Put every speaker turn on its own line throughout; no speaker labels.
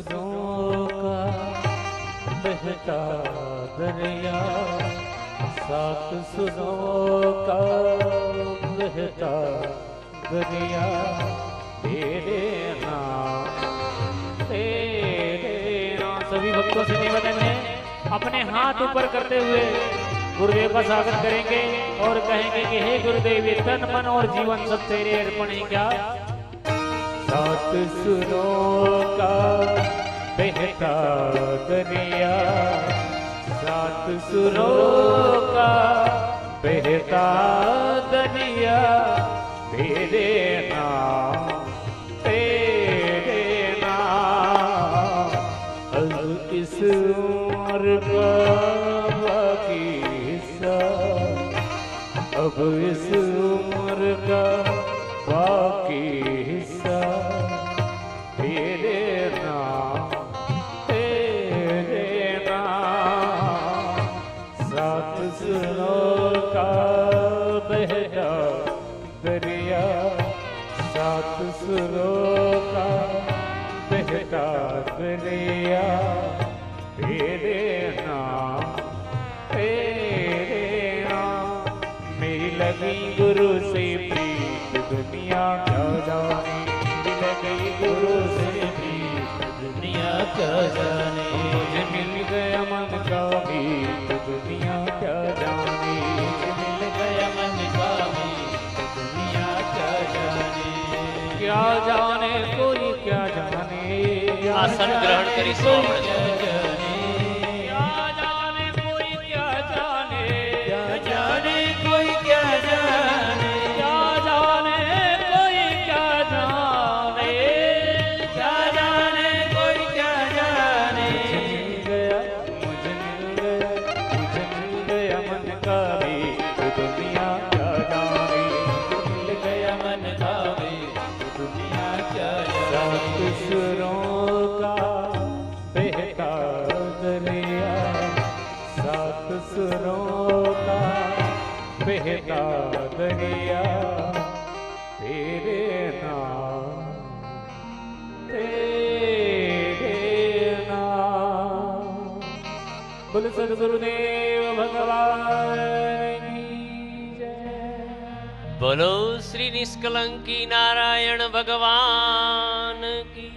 सुरों का बहता दरिया, सात सुरों का बहता दरिया, तेरे नाम तेरे नाम। सभी भक्तों से निवेदन है, अपने हाथ ऊपर करते हुए गुरुदेव का स्वागत करेंगे और कहेंगे कि हे गुरुदेव, ये तन मन और जीवन सब तेरे अर्पण है। क्या सात सुरों का बहता दरिया, सात सुरों का बहता दरिया, तेरे नाम तेरे नाम। अब इस उम्र का बाकी हिस्सा, अब इस उम्र का बाकी हिस्सा, तेरे नाम तेरे नाम। सात सुरों का बहता दरिया, सात सुरों का बहता दरिया, तेरे नाम तेरे नाम। मेरी लगी गुरु से प्रीत दुनिया क्या जाने, मेरी लगी गुरु से प्रीत दुनिया क्या जाने। मुझे मिल गया मन का मीत दुनिया क्या जाने, मुझे मिल गया मन का मीत दुनिया क्या जाने। क्या जाने कोई क्या जाने,
आसन ग्रहण करी सो
दरिया, तेरे नाम तेरे नाम। बोल सद्गुरुदेव भगवान की जय।
बोलो श्री निष्कलंकी नारायण भगवान की,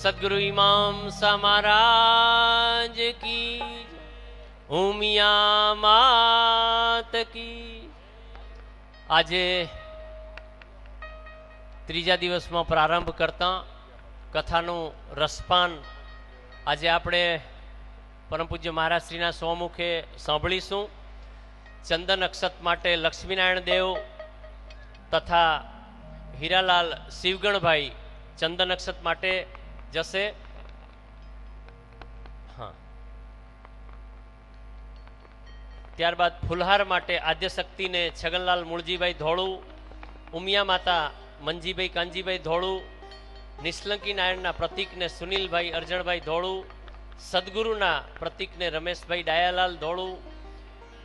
सद्गुरु इमाम सा महाराज की, उमिया मात की। આજે ત્રીજા દિવસમાં પ્રારંભ કરતા કથાનું રસપાન આજે આપણે પરમ પૂજ્ય મહારાજશ્રીના સ્વમુખે સાંભળીશું. ચંદન અક્ષત માટે લક્ષ્મીનારાયણ દેવ તથા હીરાલાલ શિવગણભાઈ ચંદન અક્ષત માટે જશે. હા, ત્યારબાદ ફુલહાર માટે આદ્યશક્તિને છગનલાલ મૂળજીભાઈ ધોળું, ઉમિયા માતા મંજીભાઈ કાંજીભાઈ ધોળું, નિષ્કલંકી નારાયણના પ્રતીકને સુનિલભાઈ અરજણભાઈ ધોળું, સદગુરુના પ્રતીકને રમેશભાઈ ડાયાલાલ ધોળું,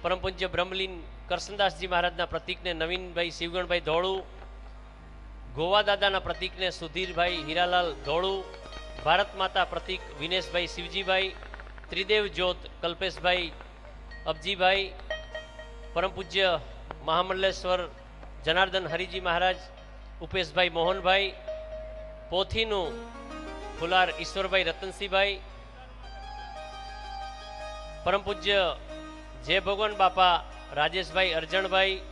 પરમ પૂજ્ય બ્રહ્મલીન કરશનદાસજી મહારાજના પ્રતીકને નવીનભાઈ શિવગણભાઈ ધોળું, ગોવા દાદાના પ્રતીકને સુધીરભાઈ હીરાલાલ ધોળું, ભારત માતા પ્રતીક વિનેશભાઈ શિવજીભાઈ, ત્રિદેવ જ્યોત કલ્પેશભાઈ અબજીભાઈ, પરમ પૂજ્ય મહામંડલેશ્વર જનાર્દન હરિજી મહારાજ ઉપેશભાઈ મોહનભાઈ, પોથીનું ફુલાર ઈશ્વરભાઈ રતનસિંહભાઈ, પરમ પૂજ્ય જય ભગવાન બાપા રાજેશભાઈ અરજણભાઈ,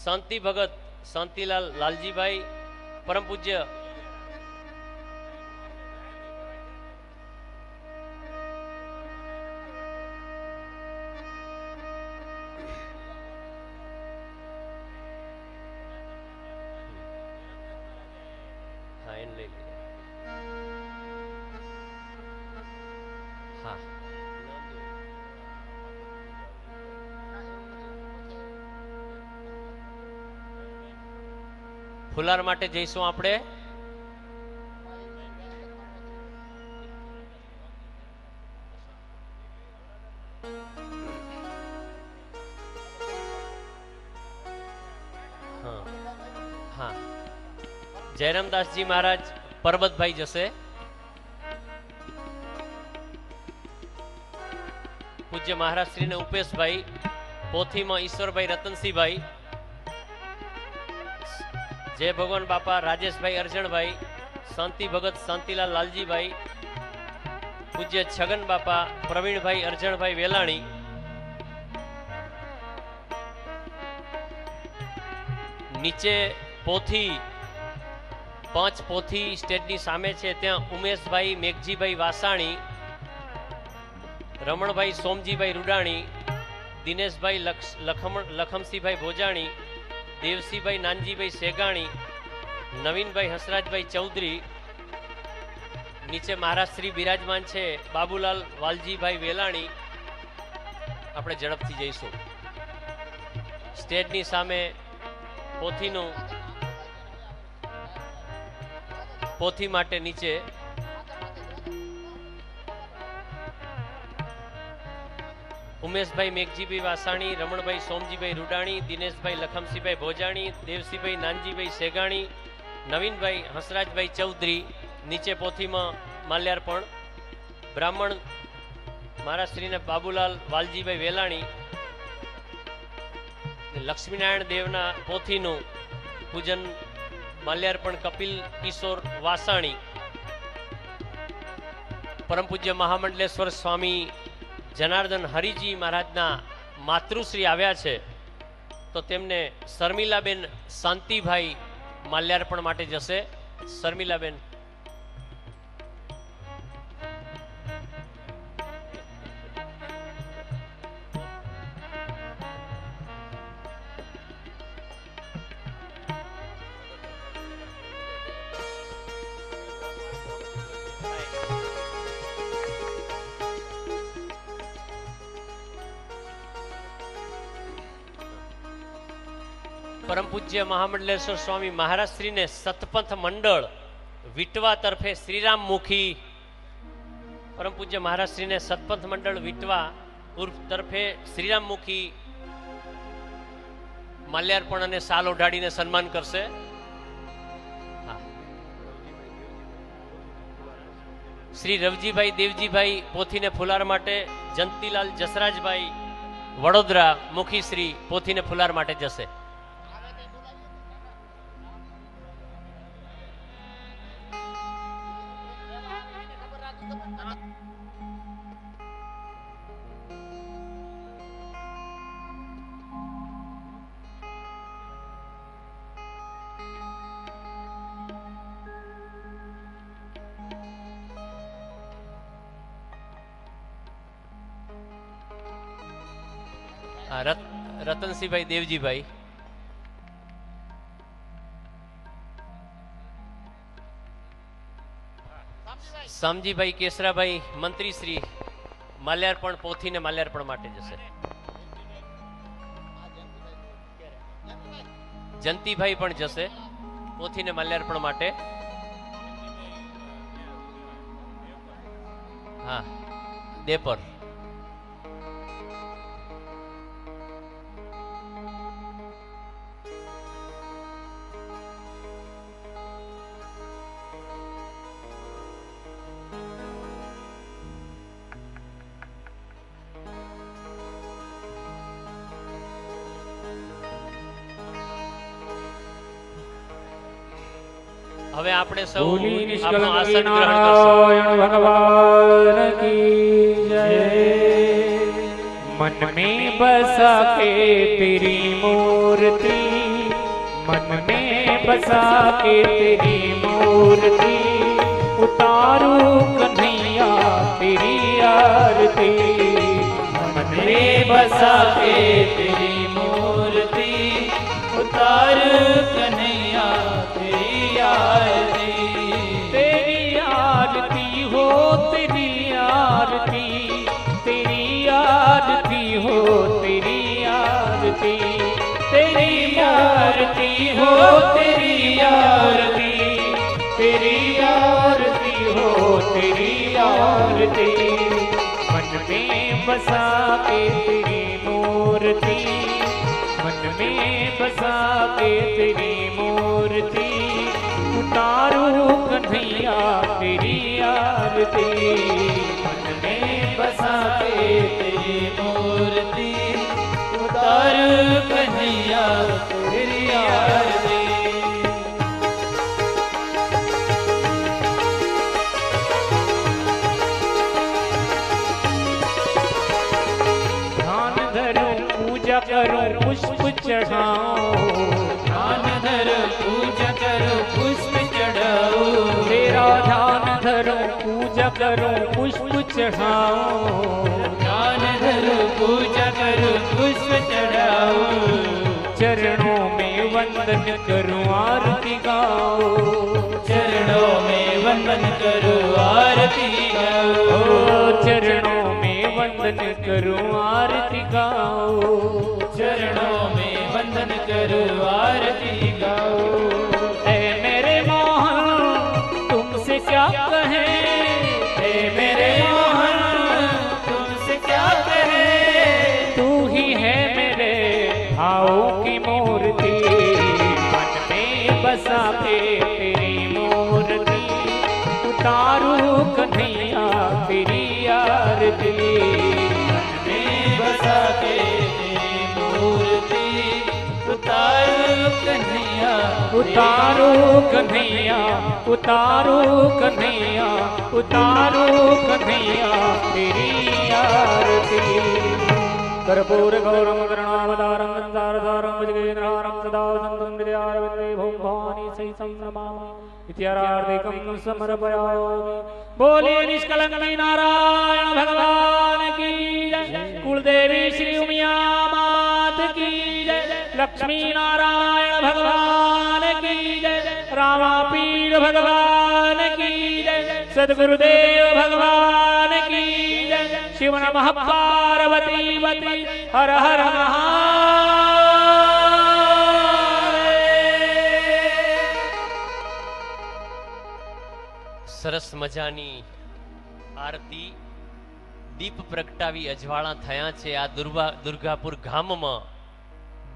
શાંતિ ભગત શાંતિલાલ લાલજીભાઈ, પરમ પૂજ્ય ફુલાર માટે જઈશું આપણે. હા, જયરામદાસજી મહારાજ પરબતભાઈ જશે. પૂજ્ય મહારાજ શ્રીને ઉપેશભાઈ, પોથીમાં ઈશ્વરભાઈ રતનસિંહભાઈ, જય ભગવાન બાપા રાજેશભાઈ અરજણભાઈ, શાંતિ ભગત શાંતિલાલ લાલજીભાઈ, પૂજ્ય છગન બાપા પ્રવીણભાઈ અરજણભાઈ વેલાણી, નીચે પોથી 5 પોથી સ્ટેજની સામે છે ત્યાં ઉમેશભાઈ મેઘજીભાઈ વાસાણી, રમણભાઈ સોમજીભાઈ રૂડાણી, દિનેશભાઈ લખમસિંહભાઈ ભોજાણી, દેવસીભાઈ નાનજીભાઈ સેગાણી, નવીનભાઈ હસરાજભાઈ ચૌધરી, નીચે મહારાજ શ્રી બિરાજમાન છે બાબુલાલ વાલજીભાઈ વેલાણી. આપણે ઝડપથી જઈશું. સ્ટેજની સામે પોથીનું પોથી માટે નીચે ઉમેશભાઈ મેઘજીભાઈ વાસાણી, રમણભાઈ સોમજીભાઈ રૂડાણી, દિનેશભાઈ લખમસિંહભાઈ ભોજાણી, દેવસીભાઈ નાનજીભાઈ સેગાણી, નવીનભાઈ હસરાજભાઈ ચૌધરી. નીચે પોથીમાં માલ્યાર્પણ બ્રાહ્મણ મહારાજ શ્રીને બાબુલાલ વાલજીભાઈ વેલાણી. લક્ષ્મીનારાયણ દેવના પોથીનું પૂજન માલ્યાર્પણ કપિલ કિશોર વાસાણી. પરમ પૂજ્ય મહામંડલેશ્વર સ્વામી જનાર્દન હરિજી મહારાજના માતૃશ્રી આવ્યા છે તો તેમને શર્મિલાબેન શાંતિભાઈ માલ્યાર્પણ માટે જશે. શર્મિલાબેન. પરમ પૂજ્ય મહામંડલેશ્વર સ્વામી મહારાજ શ્રીને સતપંથ મંડળ વિટવા તરફે શ્રીરામમુખી પરમ પૂજ્ય મહારાજ શ્રીને સતપંથ મંડળ વિટવા ઉર્ફ તરફે શ્રીરામમુખી માલ્યાર્પણ અને સાલ ઓઢાડીને સન્માન કરશે. શ્રી રવજીભાઈ દેવજીભાઈ પોથીને ફુલાર માટે, જંતીલાલ જસરાજભાઈ વડોદરા મુખી શ્રી પોથીને ફુલાર માટે જશે. રતનસિંહભાઈ દેવજીભાઈ. શામજીભાઈ કેસરાભાઈ મંત્રી શ્રી માલ્યાર્પણ પોથીને માલ્યાર્પણ માટે જશે. જંતીભાઈ પણ જશે પોથીને માલ્યાર્પણ માટે. હા, દેપર. હવે આપણે સૌ આપણો આસન ગ્રહણ કરશું.
भगवान की जय. मन में बसा के तेरी मूर्ति, मन में बसा के तेरी मूर्ति, उतारू कन्हैया तेरी आरती. मन में बसा के तेरी मूर्ति, उतारू कन्हैया तेरी आरती हो, तेरी आरती, तेरी आरती हो, तेरी आरती, तेरी आरती हो, तेरी आरती, तेरी आरती हो, तेरी आरती. मन में बसा के तेरी मूर्ति, मन में बसा के तेरी मूर्ति, उतारू कन्हैया तेरी आरती. मन में बसा के तेरी आरती उतार कन्हैया तेरी आरती।
ध्यान धरूं पूजा करूं पुष्प चढ़ाऊं,
ध्यान धर पूजा करो पुष्प चढ़ाओ,
तेरा ध्यान धरूं पूजा करूं पुष्प चढ़ाऊं,
ध्यान धरो पूजा करो पुष्प चढ़ाओ,
चरणों में वंदन करूं आरती गाऊं,
चरणों में वंदन करो आरती गाओ,
चरणों में वंदन करूं आरती गाऊं,
चरणों में वंदन करो आरती गाओ।
ऐ मेरे मोहन तुमसे क्या कहें,
हे मेरे मोहन तुमसे क्या कहे,
तू ही है मेरे भावों की मूर्ति, मन में बसा के तेरी मूर्ति, उतारू कन्हैया तेरी आरती,
मन में बसा के तेरी मूर्ति, उतारो कन्हैया
उतारो कन्हैया, उतारो कन्हैया, उतारो कन्हैया तेरी आरती। कर्पूर गौरम करुणावतारं संसारसारं भुजगेन्द्रहारं सदा वसन्तं हृदयारविन्दे भूं भवानी सहितं नमामि इत्यारार्थिकं समर्पयामि। बोलिए निष्कलंक नारायण भगवान की जय, कुलदेवी श्री उमिया मात की जय, लक्ष्मी नारायण भगवान की जय, रामापीर भगवान की जय, सद्गुरुदेव भगवान की जय, शिव नमः पार्वती वती हर हर સરસ મજાની આરતી દીપ પ્રગટાવી અજવાળા થયા છે આ દુર્ગાપુર ગામમાં,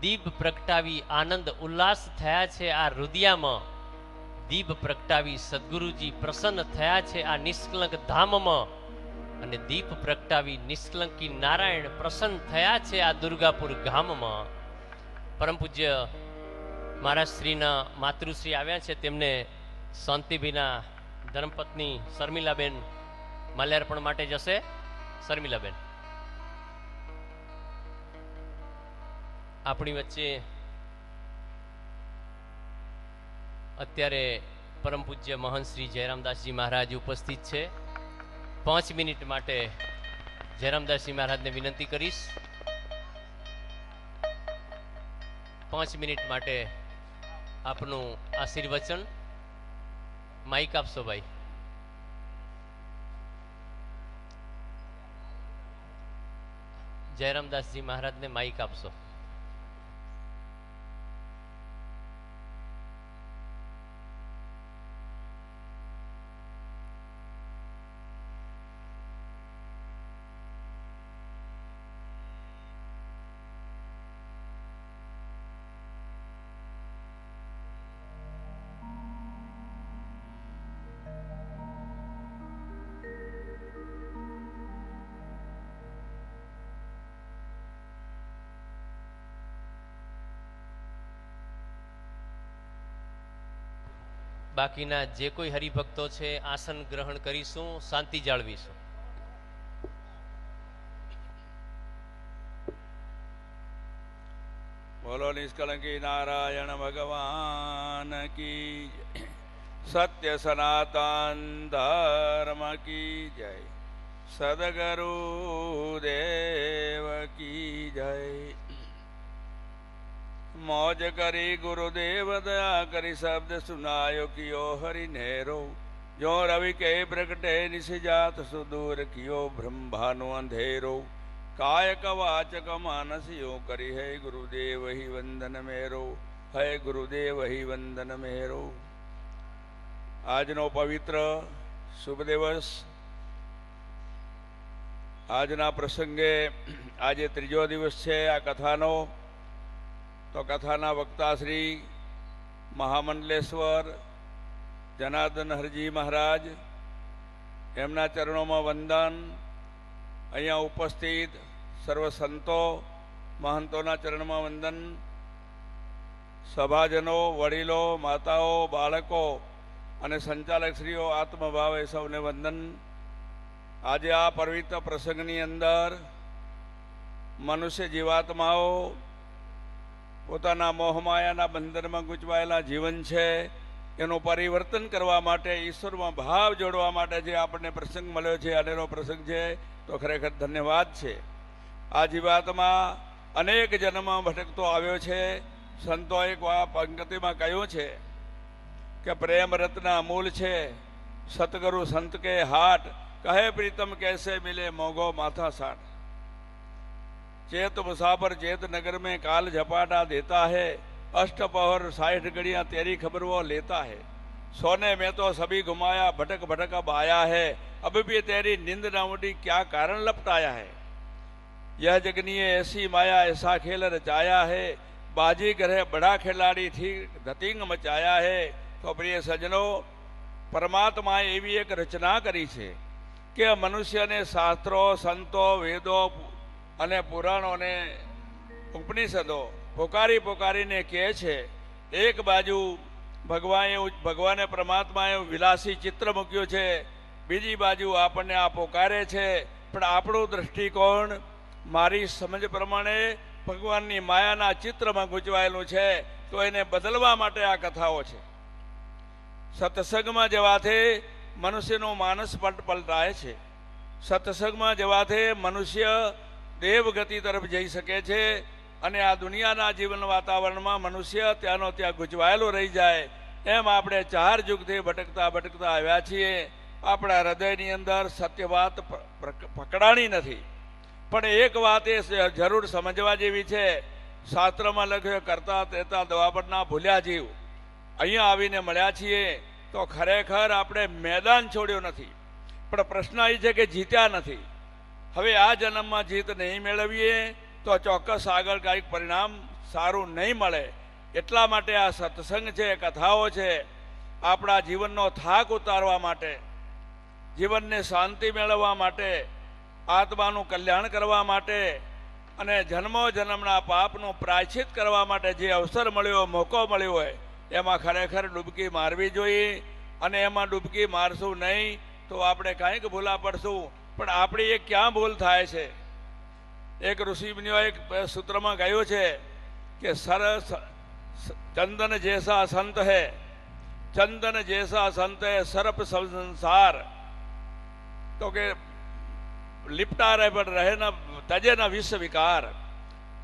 દીપ પ્રગટાવી આનંદ ઉલ્લાસ થયા છે આ રુદિયામાં, દીપ પ્રગટાવી સદગુરુજી પ્રસન્ન થયા છે આ નિષ્કલંક ધામમાં, અને દીપ પ્રગટાવી નિષ્કલંકી નારાયણ પ્રસન્ન થયા છે આ દુર્ગાપુર ગામમાં. પરમ પૂજ્ય મહારાજ શ્રીના માતૃશ્રી આવ્યા છે, તેમને શાંતિભીના ધર્મપત્ની શર્મિલાબેન માલ્યાર્પણ માટે જશે. શર્મિલાબેન આપણી વચ્ચે અત્યારે પરમ પૂજ્ય મહંત શ્રી જયરામદાસજી મહારાજ ઉપસ્થિત છે. 5 મિનિટ માટે જયરામદાસજી મહારાજને વિનંતી કરીશ. 5 મિનિટ માટે આપનું આશીર્વચન. માઇક આપશો ભાઈ. જયરામદાસજી મહારાજને માઇક આપશો. બાકીના જે કોઈ હરિભક્તો છે આસન ગ્રહણ કરીશું, શાંતિ જાળવીશું.
બોલો નિષ્કલંકી નારાયણ ભગવાન કી જય. સત્ય સનાતન ધર્મ કી જય. સદગુરુ દેવ કી જય. मौज करी गुरुदेव दया करी शब्द सुनायो कियो हरि नेरो जो रवि के प्रगटे निश जात सुदूर कियो ब्रह्मानु अंधेरो काय कवाचक मानस यो करी है गुरुदेव ही वंदन मेरो है गुरुदेव ही वंदन मेरो. આજનો પવિત્ર શુભ દિવસ, આજના પ્રસંગે આજે ત્રીજો દિવસ છે આ કથાનો. તો કથાના વક્તા શ્રી મહામંડલેશ્વર જનાર્દન હરજી મહારાજ, એમના ચરણોમાં વંદન. અહીંયા ઉપસ્થિત સર્વ સંતો મહંતોના ચરણમાં વંદન, સભાજનો, વડીલો, માતાઓ, બાળકો અને સંચાલકશ્રીઓ આત્મભાવે સૌને વંદન. આજે આ પવિત્ર પ્રસંગની અંદર મનુષ્ય જીવાત્માઓ પોતાના મોહમાયાના બંધનમાં ગૂંચવાયેલા જીવન છે એનું પરિવર્તન કરવા માટે, ઈશ્વરમાં ભાવ જોડવા માટે જે આપણને પ્રસંગ મળ્યો છે, અનેરો પ્રસંગ છે, તો ખરેખર ધન્યવાદ છે. આ જીવાત્મા અનેક જન્મમાં ભટકતો આવ્યો છે. સંતોએ પંક્તિમાં કહ્યું છે કે પ્રેમ રત્ન અમૂલ છે, સતગુરુ સંત કે હાટ, કહે પ્રીતમ कैसे मिले मोगो माथा साठ. चेत मुसाफर चेत नगर में काल झपाटा देता है, अष्टपहर 60 घड़ियां तेरी खबर वो लेता है. सोने में तो सभी घुमाया, भटक भटक अब आया है, अब भी तेरी नींद न उड़ी, क्या कारण लपटाया है. यह जगनीय ऐसी माया, ऐसा खेल रचाया है, बाजीगर है बड़ा खिलाड़ी थी, धतिंग मचाया है. तो प्रिय सजनो, परमात्माए एवी एक रचना करी છે કે મનુષ્યને શાસ્ત્રો, સંતો, વેદો અને પુરાણોને ઉપનિષદો પોકારીને કહે છે. એક બાજુ ભગવાને પરમાત્માએ વિલાસી ચિત્ર મૂક્યું છે, બીજી બાજુ આપણને આ પોકારે છે. પણ આપણું દ્રષ્ટિકોણ મારી સમજ પ્રમાણે ભગવાનની માયાના ચિત્રમાં ગૂંચવાયેલું છે, તો એને બદલવા માટે આ કથાઓ છે. સત્સંગમાં જવાથી મનુષ્યનું માનસ પલટાય છે. સત્સંગમાં જવાથી મનુષ્ય દેવગતિ તરફ જઈ શકે છે અને આ દુનિયાના જીવન વાતાવરણમાં મનુષ્ય ત્યાંનો ત્યાં ગૂંચવાયેલો રહી જાય. એમ આપણે 4 યુગથી ભટકતા આવ્યા છીએ. આપણા હૃદયની અંદર સત્ય વાત પકડાણી નથી. પણ એક વાત એ જરૂર સમજવા જેવી છે, શાસ્ત્રમાં લખ્યું કરતા તેતા દ્વાપરના ભૂલ્યા જીવ. અહીંયા આવીને મળ્યા છીએ તો ખરેખર આપણે મેદાન છોડ્યો નથી, પણ પ્રશ્ન એ છે કે જીત્યા નથી. હવે આ જન્મમાં જીત નહીં મેળવીએ તો ચોક્કસ આગળ કાંઈક પરિણામ સારું નહીં મળે. એટલા માટે આ સત્સંગ છે, કથાઓ છે, આપણા જીવનનો થાક ઉતારવા માટે, જીવનને શાંતિ મેળવવા માટે, આત્માનું કલ્યાણ કરવા માટે અને જન્મો જન્મના પાપનું પ્રાયશ્ચિત કરવા માટે જે અવસર મળ્યો, મોકો મળ્યો હોય, એમાં ખરેખર ડૂબકી મારવી જોઈએ. અને એમાં ડૂબકી મારશું નહીં તો આપણે કાંઈક ભૂલા પડશું. પણ આપણી એક ક્યાં ભૂલ થાય છે? એક ઋષિમુનિઓ એક સૂત્રમાં કહ્યું છે કે સરસ ચંદન જૈસા સંત હૈ, ચંદન જૈસા સંત હૈ સર્પ સંસાર. તો કે लिपटा रहे पर रहे न तजे न विश्व विकार.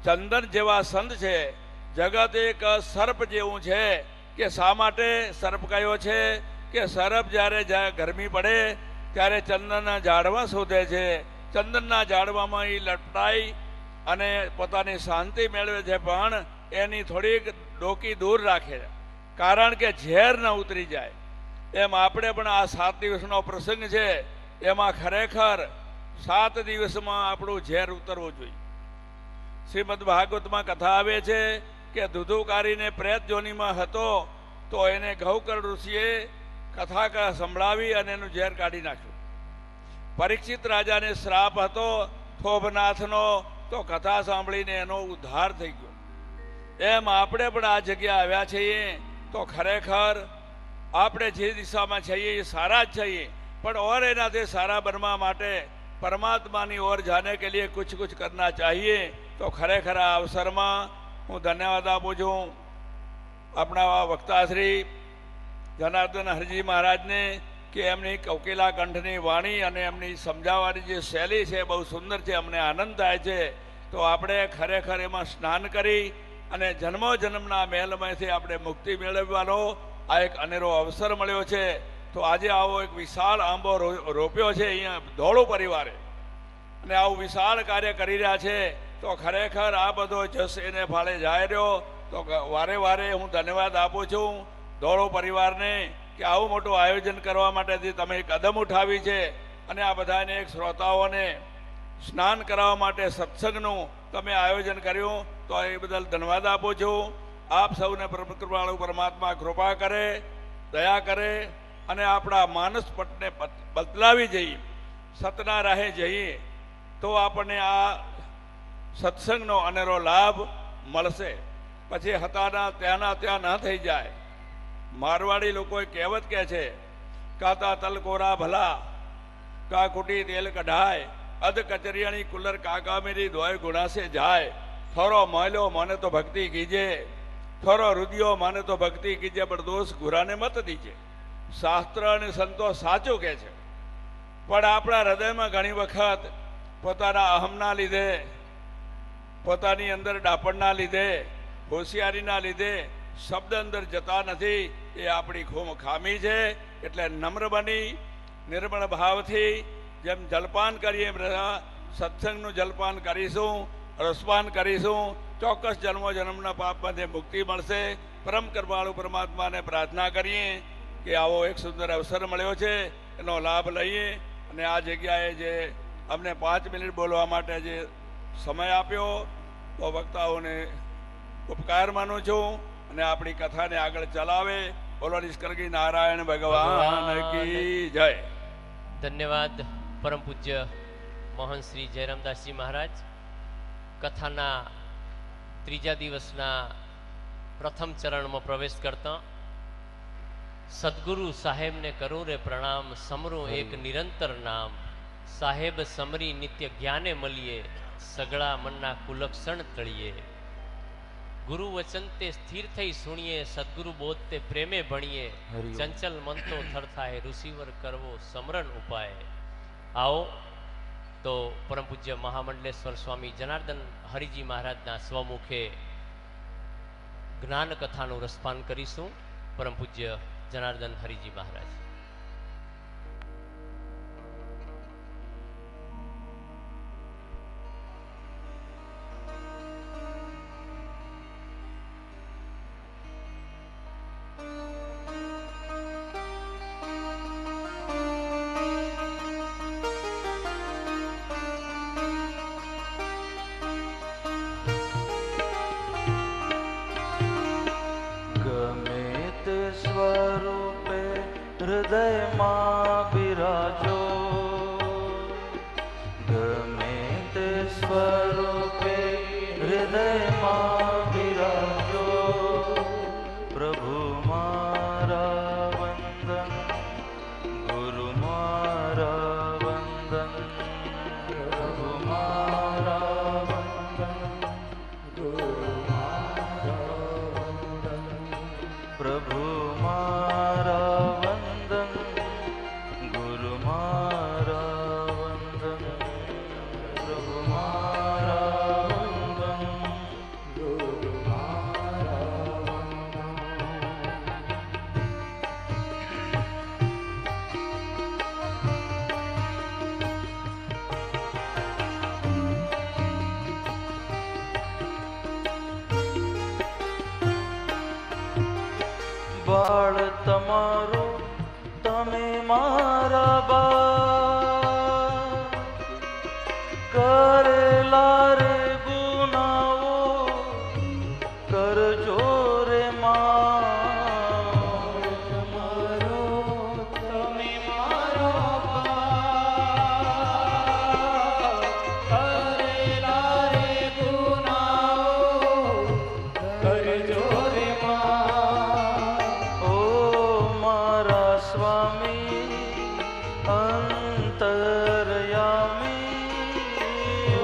चंदन जेवा संत છે, જગત એક સર્પ જેવું છે. કે શા માટે સર્પ કયો છે? કે સર્પ જ્યારે ગરમી પડે ત્યારે ચંદનના ઝાડવા શોધે છે. ચંદનના ઝાડવામાં એ લપટાઈ અને પોતાની શાંતિ મેળવે છે, પણ એની થોડીક ડોકી દૂર રાખે, કારણ કે ઝેર ન ઉતરી જાય. એમ આપણે પણ આ 7 દિવસનો પ્રસંગ છે, એમાં ખરેખર 7 દિવસમાં આપણું ઝેર ઉતરવું જોઈએ. શ્રીમદ ભાગવતમાં કથા આવે છે કે ધુધુકારીને પ્રેત જોનીમાં હતો તો એને ગૌકર ઋષિએ કથા સંભળાવી અને એનું ઝેર કાઢી નાખ્યું. પરીક્ષિત રાજાને શ્રાપ હતો થોભનાથનો, તો કથા સાંભળીને એનો ઉદ્ધાર થઈ ગયો. એમ આપણે પણ આ જગ્યા આવ્યા છીએ તો ખરેખર આપણે જે દિશામાં છીએ એ સારા જ છીએ, પણ ઓર એનાથી સારા બનવા માટે પરમાત્માની ઓર જાने के लिए कुछ कुछ करना चाहिए. તો ખરેખર આ અવસરમાં હું ધન્યવાદ આપું છું આપણા વક્તા શ્રી જનાર્દન હરજી મહારાજને કે એમની કોકિલા કંઠની વાણી અને એમની સમજાવવાની જે શૈલી છે બહુ સુંદર છે, અમને આનંદ થાય છે. તો આપણે ખરેખર એમાં સ્નાન કરી અને જન્મો જન્મના મહેલમાંથી આપણે મુક્તિ મેળવવાનો આ એક અનેરો અવસર મળ્યો છે. તો આજે આવો એક વિશાળ આંબો રોપ્યો છે અહીંયા ધોળો પરિવારે, અને આવું વિશાળ કાર્ય કરી રહ્યા છે. તો ખરેખર આ બધો જસ એને ફાળે જાય રહ્યો. તો વારે વારે હું ધન્યવાદ આપું છું ધોળો પરિવારને કે આવું મોટું આયોજન કરવા માટેથી તમે કદમ ઉઠાવી છે, અને આ બધાને એક શ્રોતાઓને સ્નાન કરાવવા માટે સત્સંગનું તમે આયોજન કર્યું. તો એ બદલ ધન્યવાદ આપું છું. આપ સૌને કૃપાળુ પરમાત્મા કૃપા કરે, દયા કરે અને આપણા માનસ પટને બદલાવી જઈએ, સતના રાહે જઈએ. તો આપણને આ સત્સંગનો અનેરો લાભ મળશે. પછી હતાના ત્યાંના ત્યાં ન થઈ જાય. મારવાડી લોકોએ કહેવત કહે છે, કાતા તલ કોરા ભલા, કા કુટી તેલ કઢાય, અધ કચરિયાણી કુલર કાકા મેરી દોય ગુણા સે જાય. થોરો મોયલો માને તો ભક્તિ કીજે, થોરો રુદિયો માને તો ભક્તિ કીજે, પણ દોષ ગુરાને મત દીજે. શાસ્ત્ર અને સંતો સાચું કહે છે, પણ આપણા હૃદયમાં ઘણી વખત પોતાના અહમના લીધે, પોતાની અંદર ડાપણના લીધે, હોશિયારીના લીધે શબ્દ અંદર જતા નથી. એ આપણી ખામી છે. એટલે નમ્ર બની નિર્મળ ભાવથી જેમ જલપાન કરીએ એમ સત્સંગનું જલપાન કરીશું, રસપાન કરીશું. ચોક્કસ જન્મો જન્મના પાપમાંથી મુક્તિ મળશે. પરમ કૃપાળુ પરમાત્માને પ્રાર્થના કરીએ કે આવો એક સુંદર અવસર મળ્યો છે, એનો લાભ લઈએ. અને આ જગ્યાએ જે અમને 5 મિનિટ બોલવા માટે જે સમય આપ્યો, તો વક્તાઓને ઉપકાર માનું છું અને આપણી કથાને આગળ ચલાવે. બોલો નિષ્કલગી નારાયણ ભગવાન કી જય.
ધન્યવાદ પરમ પૂજ્ય મોહન શ્રી જયરામદાસજી મહારાજ. કથાના ત્રીજા દિવસના પ્રથમ ચરણમાં પ્રવેશ કરતા સદગુરુ સાહેબને કરું રે પ્રણામ, સમરું એક નિરંતર નામ. સાહેબ સમરી નિત્ય જ્ઞાને મળીએ, સગળા મનના કુલક્ષણ તળીએ. ગુરુ વચન તે સ્થિર થઈ સુણીએ, સદગુરુ બોધ તે પ્રેમે ભણીએ. ચંચલ મન તો થર થાય, ઋષિવર કરવો સમરણ ઉપાય. આવો તો પરમ પૂજ્ય મહામંડલેશ્વર સ્વામી જનાર્દન હરિજી મહારાજના સ્વમુખે જ્ઞાન કથાનું રસપાન કરીશું. પરમ પૂજ્ય જનાર્દન હરિજી મહારાજ.
હૃદયમાં બિરાજો, ગમે તે સ્વરૂપે હૃદયમાં બિરાજો. પ્રભુ મારા વંદન, ગુરુ મારા વંદન, પ્રભુ મારા વંદન, ગુરુ મારા વંદન, પ્રભુ મારા બાળ તમારું તમે મારા બા, કરેલા રે ગુનાઓ કરજો રે માં. તમારો તમે મારા બા, કરેલા રે ગુનાઓ કરજો રે માં. સ્વામી અંતરયામી, ઓ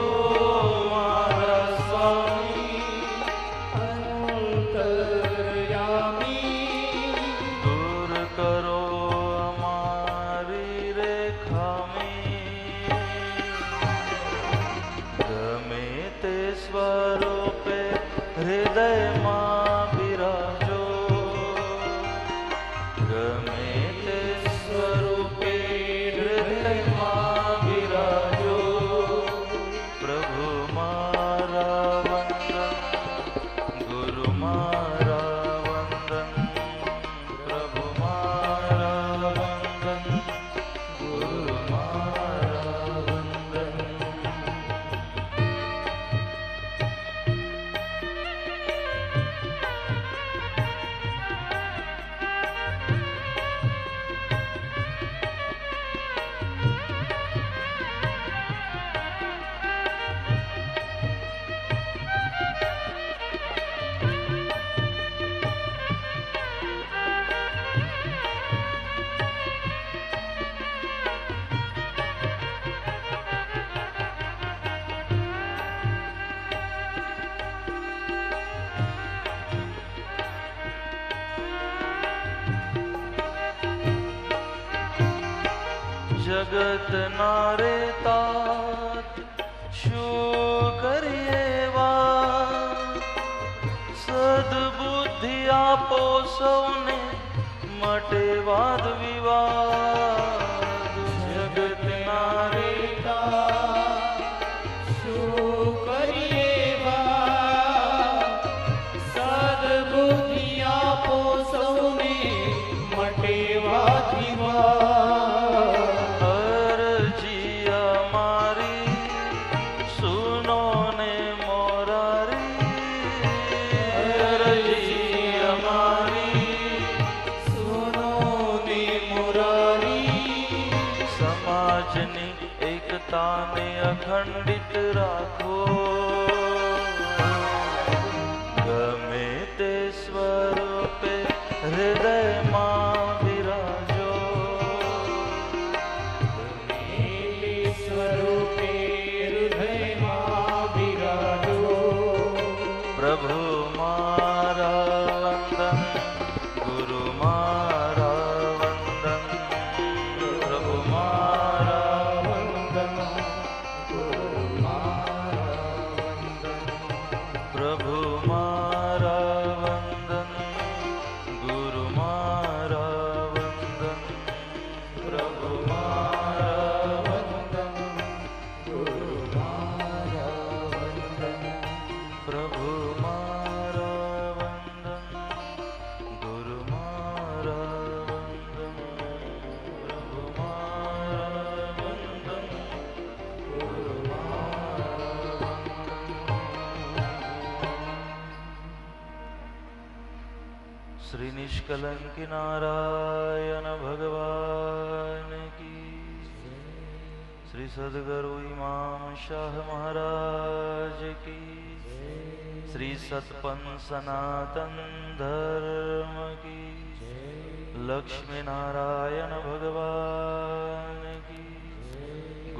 जगत नारे तात शू करिए वा सद्बुद्धि आपो सौने मटे वाद विवाद जगत नारे ताने अखंडित राखो गमे ते स्वरूपे हृदय मां विराजो गमे ते स्वरूपे हृदय मां विराजो प्रभु मारा वंदन गुरु मारा वंदन प्रभु मारा प्रभु मारा वंदन गुरु मारा वंदन प्रभु मारा वंदन गुरु मारा वंदन प्रभु मारा वंदन गुरु मारा वंदन प्रभु मारा वंदन गुरु मारा श्री निष्कलंक नारायण भगवान की श्री सद्गुरु इमाम शाह महाराज की श्री सतपंथ सनातन धर्म की लक्ष्मी नारायण भगवान की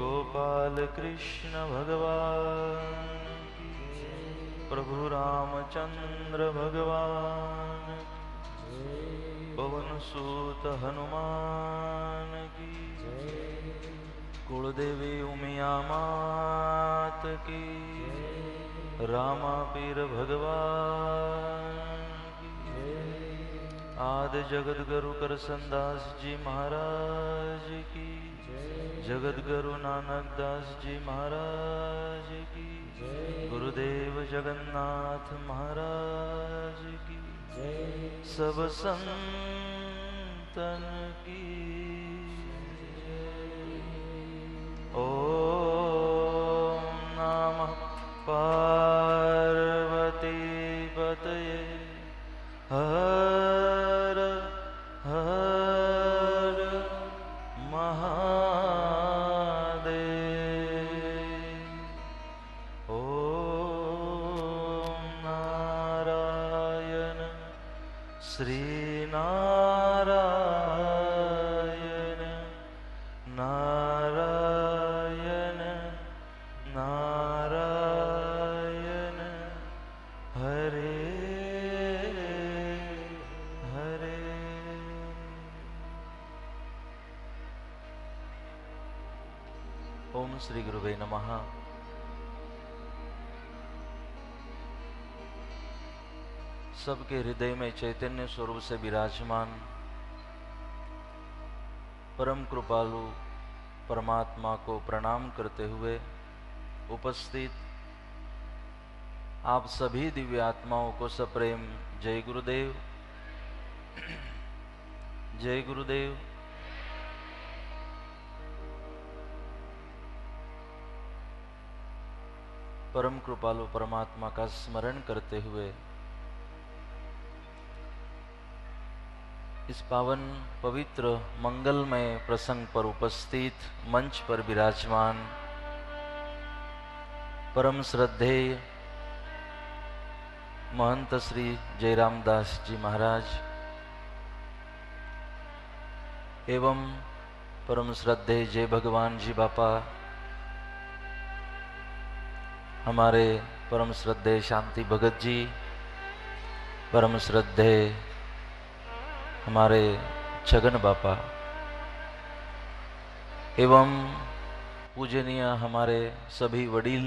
गोपाल कृष्ण भगवान की प्रभु रामचंद्र भगवान पवन सूत हनुमान की कुलदेवी उमिया मात की रामा पीर भगवान की आदि जगत गुरु करसनदास जी महाराज की जगत गुरु नानक दास जी महाराज की गुरुदेव जगन्नाथ महाराज की सब संतन की ओम नमः पार्वती पतये हर हर महादेव ओम नारायण श्री नारायण नारायण नारायण हरे हरे ओम श्री गुरुवे नमः। सबके हृदय में चैतन्य स्वरूप से विराजमान परम कृपालु परमात्मा को प्रणाम करते हुए उपस्थित आप सभी दिव्य आत्माओं को सप्रेम जय गुरुदेव जय गुरुदेव। परम कृपालु परमात्मा का स्मरण करते हुए इस पावन पवित्र मंगलमय प्रसंग पर उपस्थित मंच पर विराजमान परम श्रद्धेय महंत श्री जयराम दास जी महाराज एवं परम श्रद्धेय जय भगवान जी बापा, हमारे परम श्रद्धेय शांति भगत जी, परम श्रद्धेय हमारे छगन बापा एवं पूजनीय हमारे सभी वडील,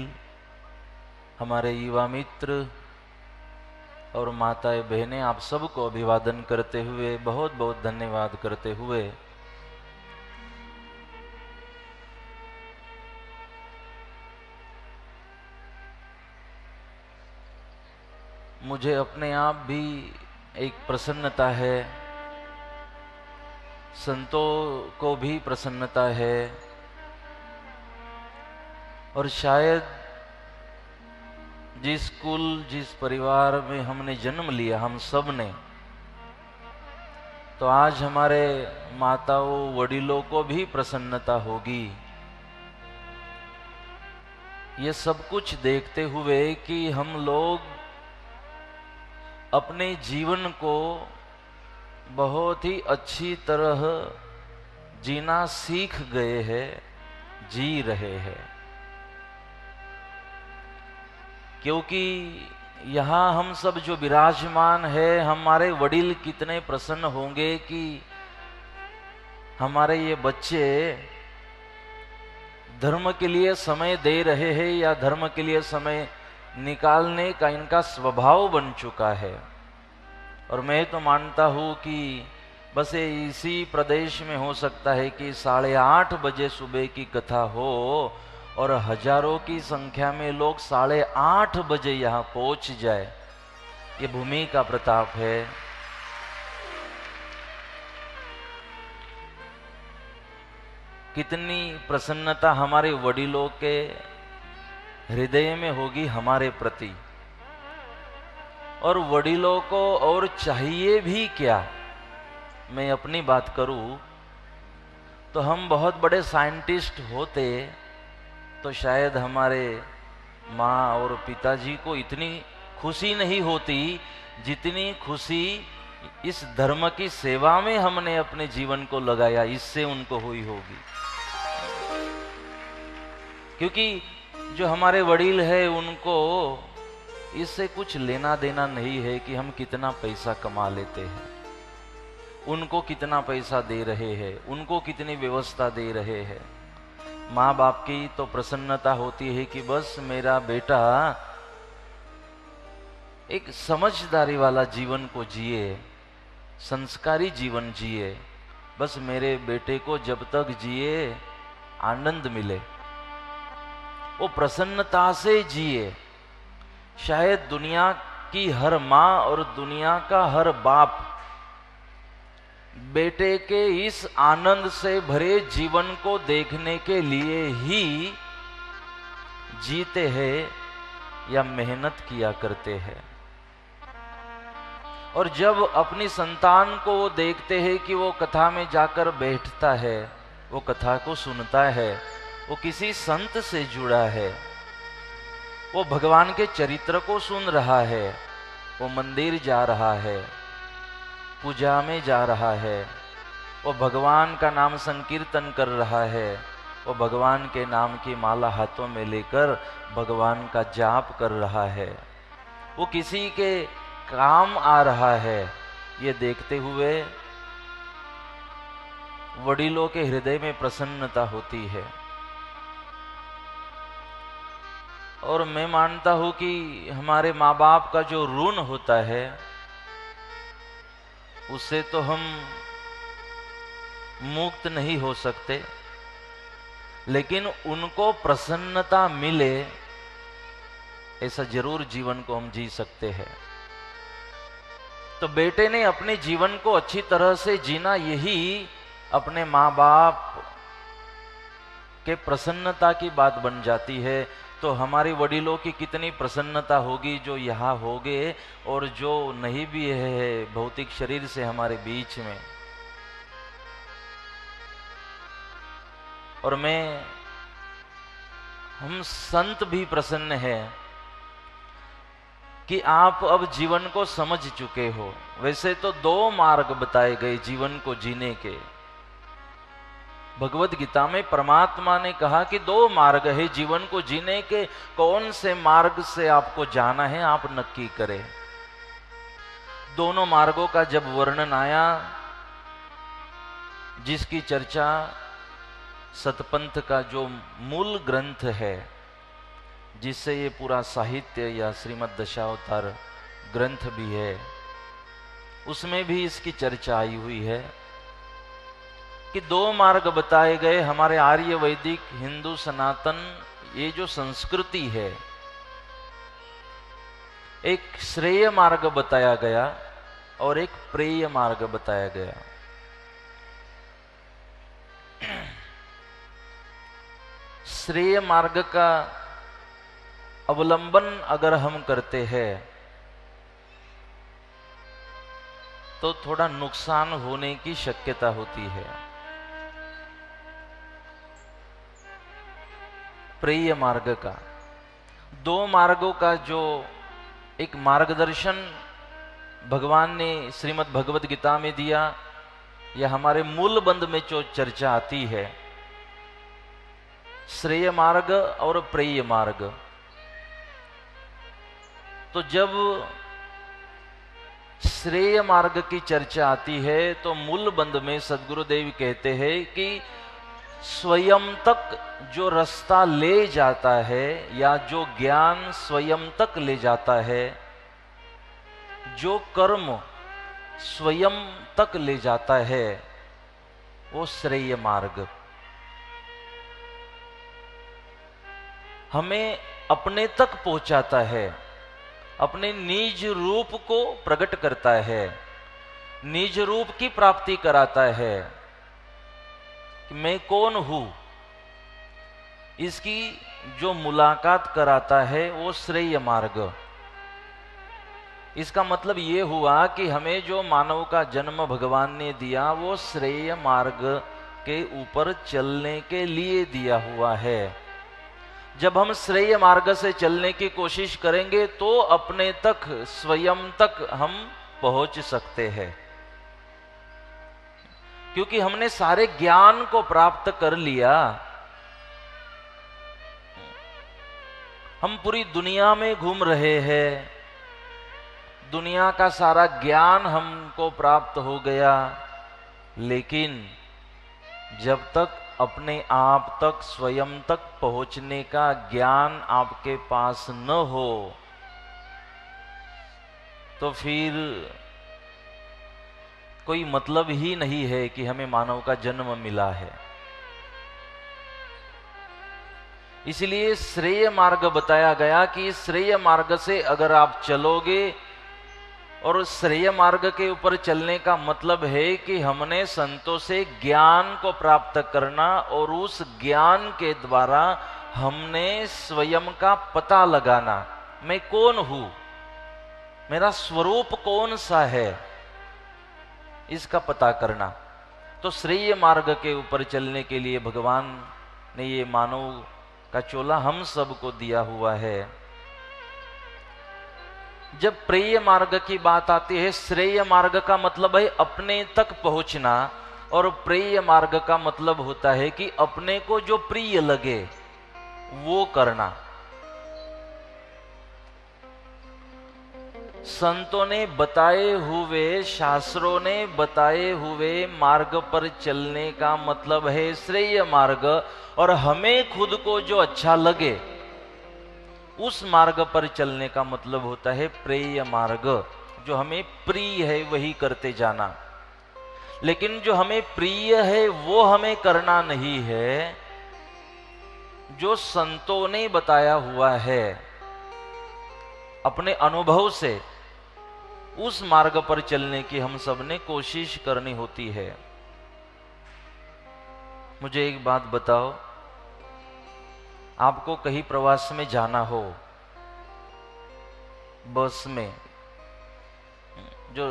हमारे युवा मित्र और माताएं बहनें, आप सबको अभिवादन करते हुए, बहुत बहुत धन्यवाद करते हुए मुझे अपने आप भी एक प्रसन्नता है, संतों को भी प्रसन्नता है, और शायद जिस कुल, जिस परिवार में हमने जन्म लिया, हम सब ने, तो आज हमारे माताओं वडीलों को भी प्रसन्नता होगी। ये सब कुछ देखते हुए कि हम लोग अपने जीवन को बहुत ही अच्छी तरह जीना सीख गए हैं, जी रहे हैं। क्योंकि यहाँ हम सब जो विराजमान है, हमारे वडील कितने प्रसन्न होंगे कि हमारे ये बच्चे धर्म के लिए समय दे रहे हैं, या धर्म के लिए समय निकालने का इनका स्वभाव बन चुका है। और मैं तो मानता हूँ कि बस इसी प्रदेश में हो सकता है कि 8:30 बजे सुबह की कथा हो और हजारों की संख्या में लोग 8:30 बजे यहाँ पहुंच जाए। ये भूमि का प्रताप है। कितनी प्रसन्नता हमारे वडीलों के हृदय में होगी हमारे प्रति। और वडीलों को और चाहिए भी क्या। मैं अपनी बात करूं तो हम बहुत बड़े साइंटिस्ट होते तो शायद हमारे माँ और पिताजी को इतनी खुशी नहीं होती जितनी खुशी इस धर्म की सेवा में हमने अपने जीवन को लगाया, इससे उनको हुई होगी। क्योंकि जो हमारे वडील है उनको इससे कुछ लेना देना नहीं है कि हम कितना पैसा कमा लेते हैं, उनको कितना पैसा दे रहे हैं, उनको कितनी व्यवस्था दे रहे हैं। माँ बाप की तो प्रसन्नता होती है कि बस मेरा बेटा एक समझदारी वाला जीवन को जिए, संस्कारी जीवन जिए। बस मेरे बेटे को जब तक जिए आनंद मिले, वो प्रसन्नता से जिए। शायद दुनिया की हर माँ और दुनिया का हर बाप बेटे के इस आनंद से भरे जीवन को देखने के लिए ही जीते हैं या मेहनत किया करते हैं। और जब अपनी संतान को वो देखते हैं कि वो कथा में जाकर बैठता है, वो कथा को सुनता है, वो किसी संत से जुड़ा है, वो भगवान के चरित्र को सुन रहा है, वो मंदिर जा रहा है, पूजा में जा रहा है, वो भगवान का नाम संकीर्तन कर रहा है, वो भगवान के नाम की माला हाथों में लेकर भगवान का जाप कर रहा है, वो किसी के काम आ रहा है। ये देखते हुए वडीलों के हृदय में प्रसन्नता होती है। और मैं मानता हूं कि हमारे माँ बाप का जो ऋण होता है उससे तो हम मुक्त नहीं हो सकते, लेकिन उनको प्रसन्नता मिले ऐसा जरूर जीवन को हम जी सकते हैं। तो बेटे ने अपने जीवन को अच्छी तरह से जीना, यही अपने माँ बाप के प्रसन्नता की बात बन जाती है। तो हमारे वडीलों की कितनी प्रसन्नता होगी जो यहाँ होंगे और जो नहीं भी है भौतिक शरीर से हमारे बीच में। और हम संत भी प्रसन्न हैं कि आप अब जीवन को समझ चुके हो। वैसे तो 2 मार्ग बताए गए जीवन को जीने के। भगवत गीता में परमात्मा ने कहा कि 2 मार्ग है जीवन को जीने के। कौन से मार्ग से आपको जाना है आप नक्की करें। दोनों मार्गों का जब वर्णन आया, जिसकी चर्चा सतपंथ का जो मूल ग्रंथ है, जिससे ये पूरा साहित्य या श्रीमद् दशावतार ग्रंथ भी है, उसमें भी इसकी चर्चा आई हुई है कि दो मार्ग बताए गए। हमारे आर्य वैदिक हिंदू सनातन ये जो संस्कृति है, एक श्रेय मार्ग बताया गया और एक प्रेय मार्ग बताया गया। श्रेय मार्ग का अवलंबन अगर हम करते हैं तो थोड़ा नुकसान होने की शक्यता होती है। प्रेय मार्ग का, दो मार्गों का जो एक मार्गदर्शन भगवान ने श्रीमद् भगवद गीता में दिया, या हमारे मूल बंध में जो चर्चा आती है, श्रेय मार्ग और प्रेय मार्ग। तो जब श्रेय मार्ग की चर्चा आती है तो मूल बंध में सद्गुरुदेव कहते हैं कि स्वयं तक जो रास्ता ले जाता है, या जो ज्ञान स्वयं तक ले जाता है, जो कर्म स्वयं तक ले जाता है, वो श्रेय मार्ग हमें अपने तक पहुंचाता है, अपने निज रूप को प्रकट करता है, निज रूप की प्राप्ति कराता है कि मैं कौन हूं। इसकी जो मुलाकात कराता है वो श्रेय मार्ग। इसका मतलब ये हुआ कि हमें जो मानव का जन्म भगवान ने दिया वो श्रेय मार्ग के ऊपर चलने के लिए दिया हुआ है। जब हम श्रेय मार्ग से चलने की कोशिश करेंगे तो अपने तक, स्वयं तक हम पहुंच सकते हैं, क्योंकि हमने सारे ज्ञान को प्राप्त कर लिया। हम पूरी दुनिया में घूम रहे हैं, दुनिया का सारा ज्ञान हमको प्राप्त हो गया, लेकिन जब तक अपने आप तक, स्वयं तक पहुंचने का ज्ञान आपके पास न हो तो फिर कोई मतलब ही नहीं है कि हमें मानव का जन्म मिला है। इसलिए श्रेय मार्ग बताया गया कि श्रेय मार्ग से अगर आप चलोगे, और श्रेय मार्ग के ऊपर चलने का मतलब है कि हमने संतों से ज्ञान को प्राप्त करना, और उस ज्ञान के द्वारा हमने स्वयं का पता लगाना, मैं कौन हूं, मेरा स्वरूप कौन सा है, इसका पता करना। तो श्रेय मार्ग के ऊपर चलने के लिए भगवान ने ये मानव का चोला हम सबको दिया हुआ है। जब प्रेय मार्ग की बात आती है, श्रेय मार्ग का मतलब है अपने तक पहुंचना, और प्रेय मार्ग का मतलब होता है कि अपने को जो प्रिय लगे वो करना। संतों ने बताए हुए, शास्त्रों ने बताए हुए मार्ग पर चलने का मतलब है श्रेय मार्ग, और हमें खुद को जो अच्छा लगे उस मार्ग पर चलने का मतलब होता है प्रेय मार्ग। जो हमें प्रिय है वही करते जाना, लेकिन जो हमें प्रिय है वो हमें करना नहीं है, जो संतों ने बताया हुआ है अपने अनुभव से, उस मार्ग पर चलने की हम सब ने कोशिश करनी होती है। मुझे एक बात बताओ, आपको कहीं प्रवास में जाना हो, बस में, जो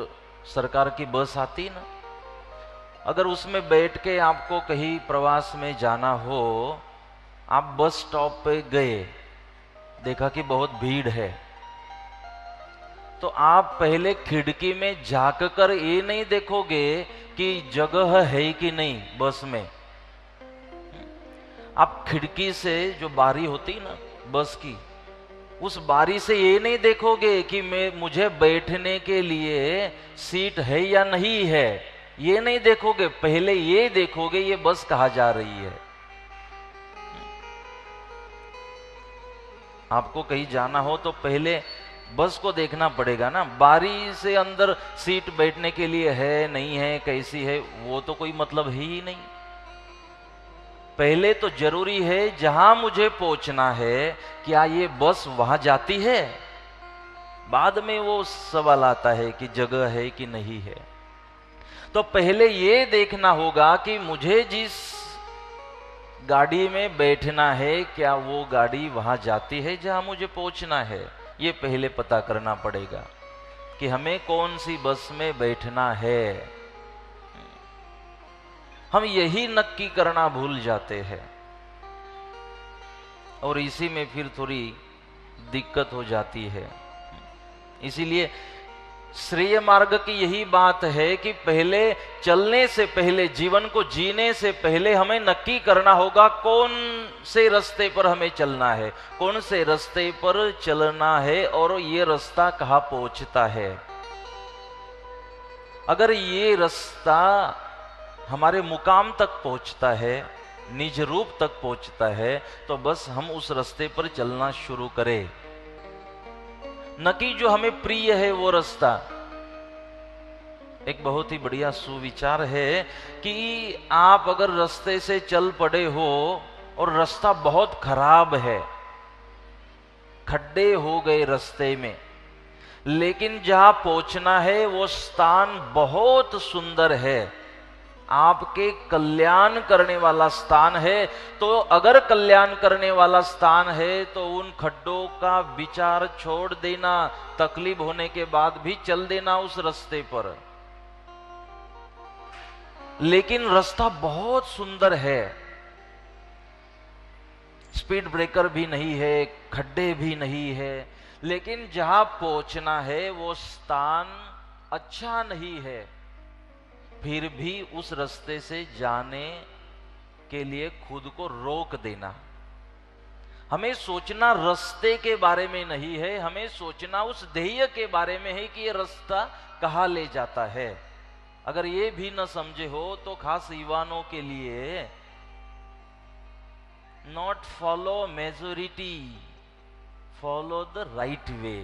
सरकार की बस आती ना, अगर उसमें बैठ के आपको कहीं प्रवास में जाना हो, आप बस स्टॉप पे गए, देखा कि बहुत भीड़ है, तो आप पहले खिड़की में झांक कर ये नहीं देखोगे कि जगह है कि नहीं बस में। आप खिड़की से, जो बारी होती ना बस की, उस बारी से ये नहीं देखोगे कि मुझे बैठने के लिए सीट है या नहीं है, ये नहीं देखोगे। पहले ये देखोगे ये बस कहाँ जा रही है। आपको कहीं जाना हो तो पहले बस को देखना पड़ेगा ना, बारी से अंदर सीट बैठने के लिए है नहीं है, कैसी है, वो तो कोई मतलब ही नहीं। पहले तो जरूरी है जहां मुझे पहुंचना है, क्या ये बस वहां जाती है? बाद में वो सवाल आता है कि जगह है कि नहीं है। तो पहले ये देखना होगा कि मुझे जिस गाड़ी में बैठना है, क्या वो गाड़ी वहां जाती है जहां मुझे पहुंचना है? ये पहले पता करना पड़ेगा कि हमें कौन सी बस में बैठना है। हम यही नक्की करना भूल जाते हैं और इसी में फिर थोड़ी दिक्कत हो जाती है। इसीलिए श्रेय मार्ग की यही बात है कि पहले चलने से पहले, जीवन को जीने से पहले हमें नक्की करना होगा कौन से रास्ते पर हमें चलना है, कौन से रास्ते पर चलना है और ये रास्ता कहाँ पहुंचता है। अगर ये रास्ता हमारे मुकाम तक पहुंचता है, निज रूप तक पहुंचता है, तो बस हम उस रास्ते पर चलना शुरू करें, न कि जो हमें प्रिय है वो रास्ता। एक बहुत ही बढ़िया सुविचार है कि आप अगर रास्ते से चल पड़े हो और रास्ता बहुत खराब है, खड्डे हो गए रास्ते में, लेकिन जहां पहुंचना है वो स्थान बहुत सुंदर है, आपके कल्याण करने वाला स्थान है, तो अगर कल्याण करने वाला स्थान है तो उन खड्डों का विचार छोड़ देना, तकलीफ होने के बाद भी चल देना उस रास्ते पर। लेकिन रास्ता बहुत सुंदर है, स्पीड ब्रेकर भी नहीं है, खड्डे भी नहीं है, लेकिन जहां पहुंचना है वो स्थान अच्छा नहीं है, फिर भी उस रास्ते से जाने के लिए खुद को रोक देना। हमें सोचना रास्ते के बारे में नहीं है, हमें सोचना उस ध्येय के बारे में है कि ये रास्ता कहाँ ले जाता है। अगर ये भी न समझे हो तो खास युवाओं के लिए, not follow majority, follow the right way.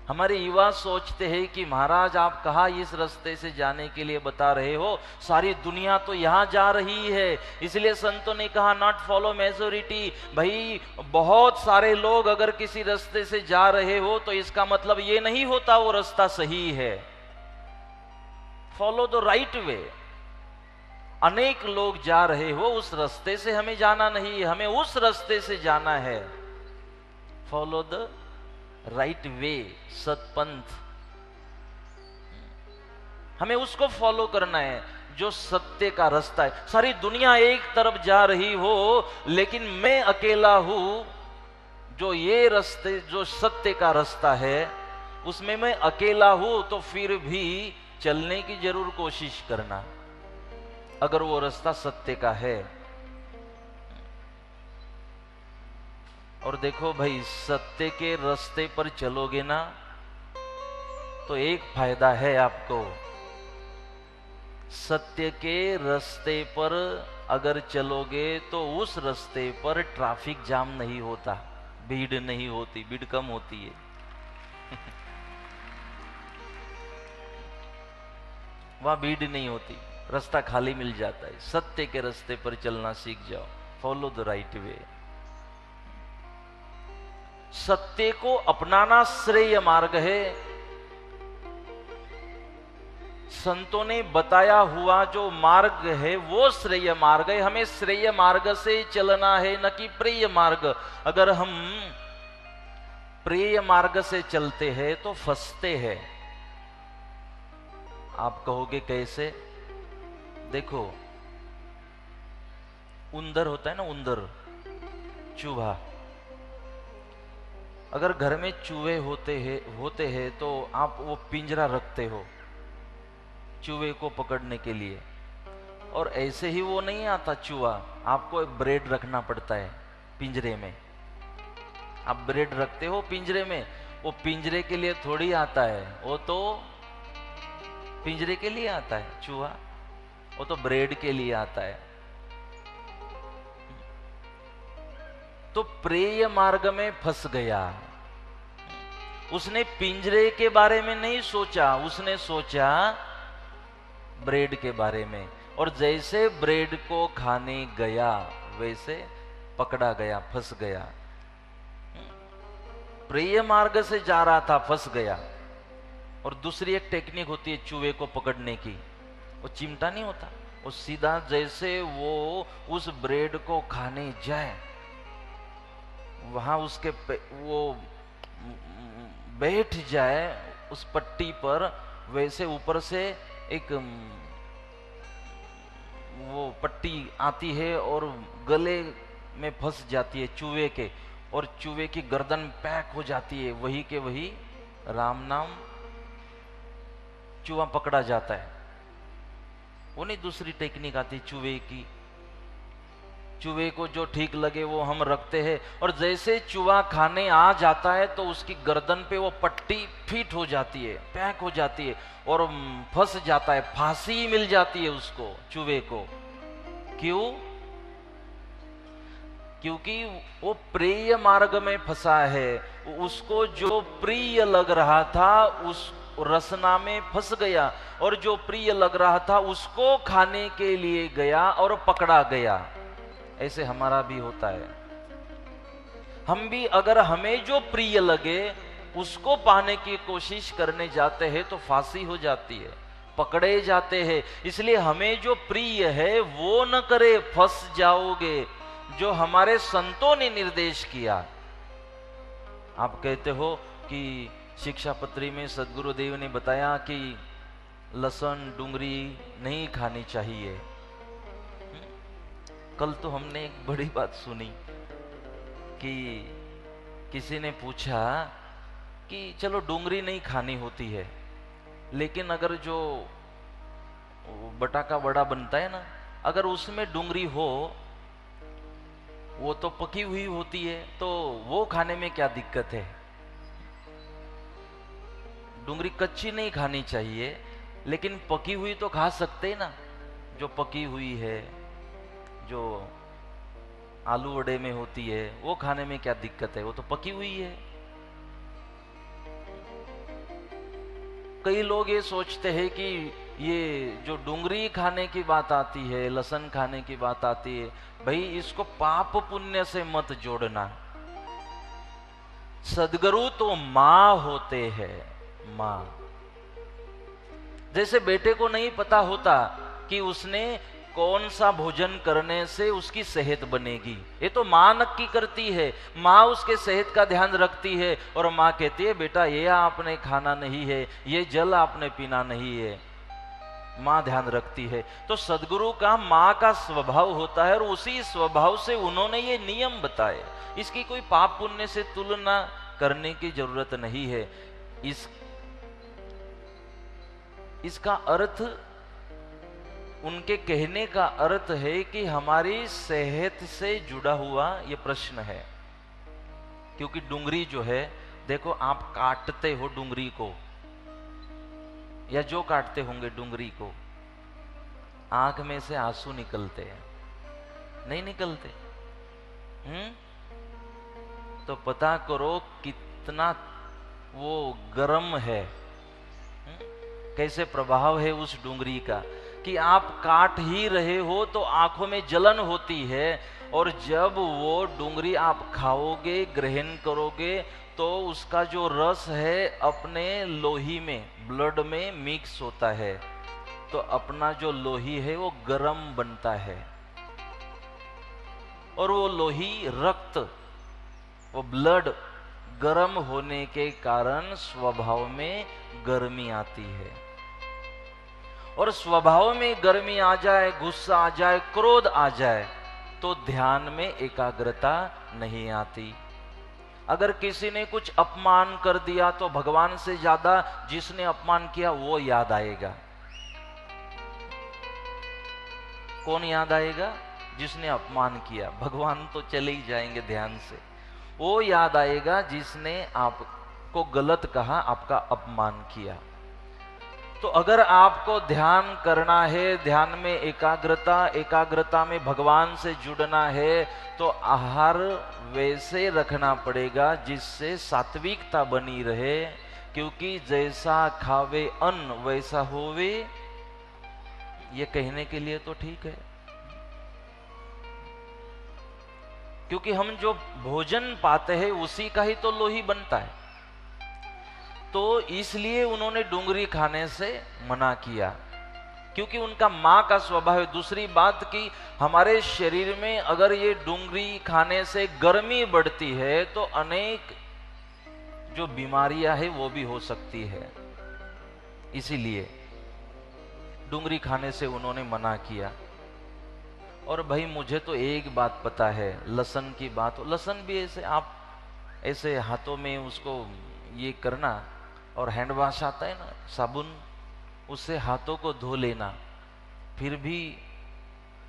हमारे युवा सोचते हैं कि महाराज आप कहाँ इस रास्ते से जाने के लिए बता रहे हो, सारी दुनिया तो यहाँ जा रही है, इसलिए संतों ने कहा नॉट फॉलो मेजोरिटी। भाई बहुत सारे लोग अगर किसी रास्ते से जा रहे हो तो इसका मतलब ये नहीं होता वो रास्ता सही है। Follow the right way. अनेक लोग जा रहे हो, उस रास्ते से हमें जाना नहीं है, हमें उस रास्ते से जाना है। Follow the right way, Satpanth, हमें उसको फॉलो करना है जो सत्य का रास्ता है। सारी दुनिया एक तरफ जा रही हो, लेकिन मैं अकेला हूं जो ये रास्ते, जो सत्य का रास्ता है उसमें मैं अकेला हूं, तो फिर भी चलने की जरूर कोशिश करना, अगर वो रास्ता सत्य का है। और देखो भाई, सत्य के रास्ते पर चलोगे ना तो एक फायदा है आपको, सत्य के रास्ते पर अगर चलोगे तो उस रास्ते पर ट्रैफिक जाम नहीं होता, भीड़ नहीं होती, भीड़ कम होती है। वहां भीड़ नहीं होती, रास्ता खाली मिल जाता है। सत्य के रास्ते पर चलना सीख जाओ, फॉलो द राइट वे। सत्य को अपनाना श्रेय मार्ग है। संतों ने बताया हुआ जो मार्ग है वो श्रेय मार्ग है। हमें श्रेय मार्ग से चलना है, न कि प्रिय मार्ग। अगर हम प्रिय मार्ग से चलते हैं तो फंसते हैं। आप कहोगे कैसे? देखो, उंदर होता है ना, उंदर, चूहा। अगर घर में चूहे होते हैं तो आप वो पिंजरा रखते हो चूहे को पकड़ने के लिए, और ऐसे ही वो नहीं आता चूहा, आपको ब्रेड रखना पड़ता है पिंजरे में। आप ब्रेड रखते हो पिंजरे में, वो पिंजरे के लिए थोड़ी आता है, वो तो पिंजरे के लिए आता है चूहा, वो तो ब्रेड के लिए आता है। तो प्रेय मार्ग में फंस गया। उसने पिंजरे के बारे में नहीं सोचा, उसने सोचा ब्रेड के बारे में, और जैसे ब्रेड को खाने गया वैसे पकड़ा गया, फंस गया। प्रेय मार्ग से जा रहा था, फंस गया। और दूसरी एक टेक्निक होती है चूहे को पकड़ने की, वो चिमटा नहीं होता, वो सीधा जैसे वो उस ब्रेड को खाने जाए वहां उसके वो बैठ जाए उस पट्टी पर, वैसे ऊपर से एक वो पट्टी आती है और गले में फंस जाती है चूहे के, और चूहे की गर्दन पैक हो जाती है। वही के वही राम नाम, चूहा पकड़ा जाता है। वो नहीं दूसरी टेक्निक आती चूहे की, चूहे को जो ठीक लगे वो हम रखते हैं, और जैसे चूहा खाने आ जाता है तो उसकी गर्दन पे वो पट्टी फिट हो जाती है, पैक हो जाती है और फंस जाता है, फांसी मिल जाती है उसको, चूहे को। क्यों? क्योंकि वो प्रिय मार्ग में फंसा है, उसको जो प्रिय लग रहा था उस रसना में फंस गया, और जो प्रिय लग रहा था उसको खाने के लिए गया और पकड़ा गया। ऐसे हमारा भी होता है। हम भी अगर हमें जो प्रिय लगे उसको पाने की कोशिश करने जाते हैं तो फांसी हो जाती है, पकड़े जाते हैं। इसलिए हमें जो प्रिय है वो न करे, फंस जाओगे। जो हमारे संतों ने निर्देश किया, आप कहते हो कि शिक्षापत्री में सद्गुरुदेव ने बताया कि लहसुन डूंगरी नहीं खानी चाहिए। कल तो हमने एक बड़ी बात सुनी कि किसी ने पूछा कि चलो डूंगरी नहीं खानी होती है, लेकिन अगर जो बटाका बड़ा बनता है ना, अगर उसमें डूंगरी हो, वो तो पकी हुई होती है, तो वो खाने में क्या दिक्कत है? डूंगरी कच्ची नहीं खानी चाहिए, लेकिन पकी हुई तो खा सकते हैं ना। जो पकी हुई है, जो आलू वड़े में होती है, वो खाने में क्या दिक्कत है? वो तो पकी हुई है। कई लोग ये सोचते हैं कि ये जो डूंगरी खाने की बात आती है, लहसुन खाने की बात आती है, भाई इसको पाप पुण्य से मत जोड़ना। सद्गुरु तो मां होते हैं, मां। जैसे बेटे को नहीं पता होता कि उसने कौन सा भोजन करने से उसकी सेहत बनेगी, ये तो मां नक्की करती है। मां उसके सेहत का ध्यान रखती है और मां कहती है बेटा ये आपने खाना नहीं है, ये जल आपने पीना नहीं है, मां ध्यान रखती है। तो सद्गुरु का मां का स्वभाव होता है और उसी स्वभाव से उन्होंने ये नियम बताए। इसकी कोई पाप पुण्य से तुलना करने की जरूरत नहीं है। इसका अर्थ, उनके कहने का अर्थ है कि हमारी सेहत से जुड़ा हुआ ये प्रश्न है। क्योंकि डूंगरी जो है, देखो आप काटते हो डूंगरी को, या जो काटते होंगे डूंगरी को, आंख में से आंसू निकलते हैं, नहीं निकलते? तो पता करो कितना वो गर्म है, कैसे प्रभाव है उस डूंगरी का, कि आप काट ही रहे हो तो आंखों में जलन होती है, और जब वो डूंगरी आप खाओगे, ग्रहण करोगे, तो उसका जो रस है अपने लोही में, ब्लड में मिक्स होता है, तो अपना जो लोही है वो गर्म बनता है, और वो लोही रक्त, वो ब्लड गर्म होने के कारण स्वभाव में गर्मी आती है। और स्वभाव में गर्मी आ जाए, गुस्सा आ जाए, क्रोध आ जाए, तो ध्यान में एकाग्रता नहीं आती। अगर किसी ने कुछ अपमान कर दिया तो भगवान से ज्यादा जिसने अपमान किया वो याद आएगा। कौन याद आएगा? जिसने अपमान किया। भगवान तो चले ही जाएंगे ध्यान से, वो याद आएगा जिसने आपको गलत कहा, आपका अपमान किया। तो अगर आपको ध्यान करना है, ध्यान में एकाग्रता में भगवान से जुड़ना है, तो आहार वैसे रखना पड़ेगा जिससे सात्विकता बनी रहे, क्योंकि जैसा खावे अन्न वैसा होवे, ये कहने के लिए तो ठीक है। क्योंकि हम जो भोजन पाते हैं उसी का ही तो लोही बनता है, तो इसलिए उन्होंने डूंगरी खाने से मना किया, क्योंकि उनका मां का स्वभाव है। दूसरी बात कि हमारे शरीर में अगर ये डूंगरी खाने से गर्मी बढ़ती है तो अनेक जो बीमारियां है वो भी हो सकती है, इसीलिए डूंगरी खाने से उन्होंने मना किया। और भाई मुझे तो एक बात पता है, लहसुन की बात, लहसुन भी ऐसे आप ऐसे हाथों में उसको ये करना, और हैंड वॉश आता है ना, साबुन, उससे हाथों को धो लेना, फिर भी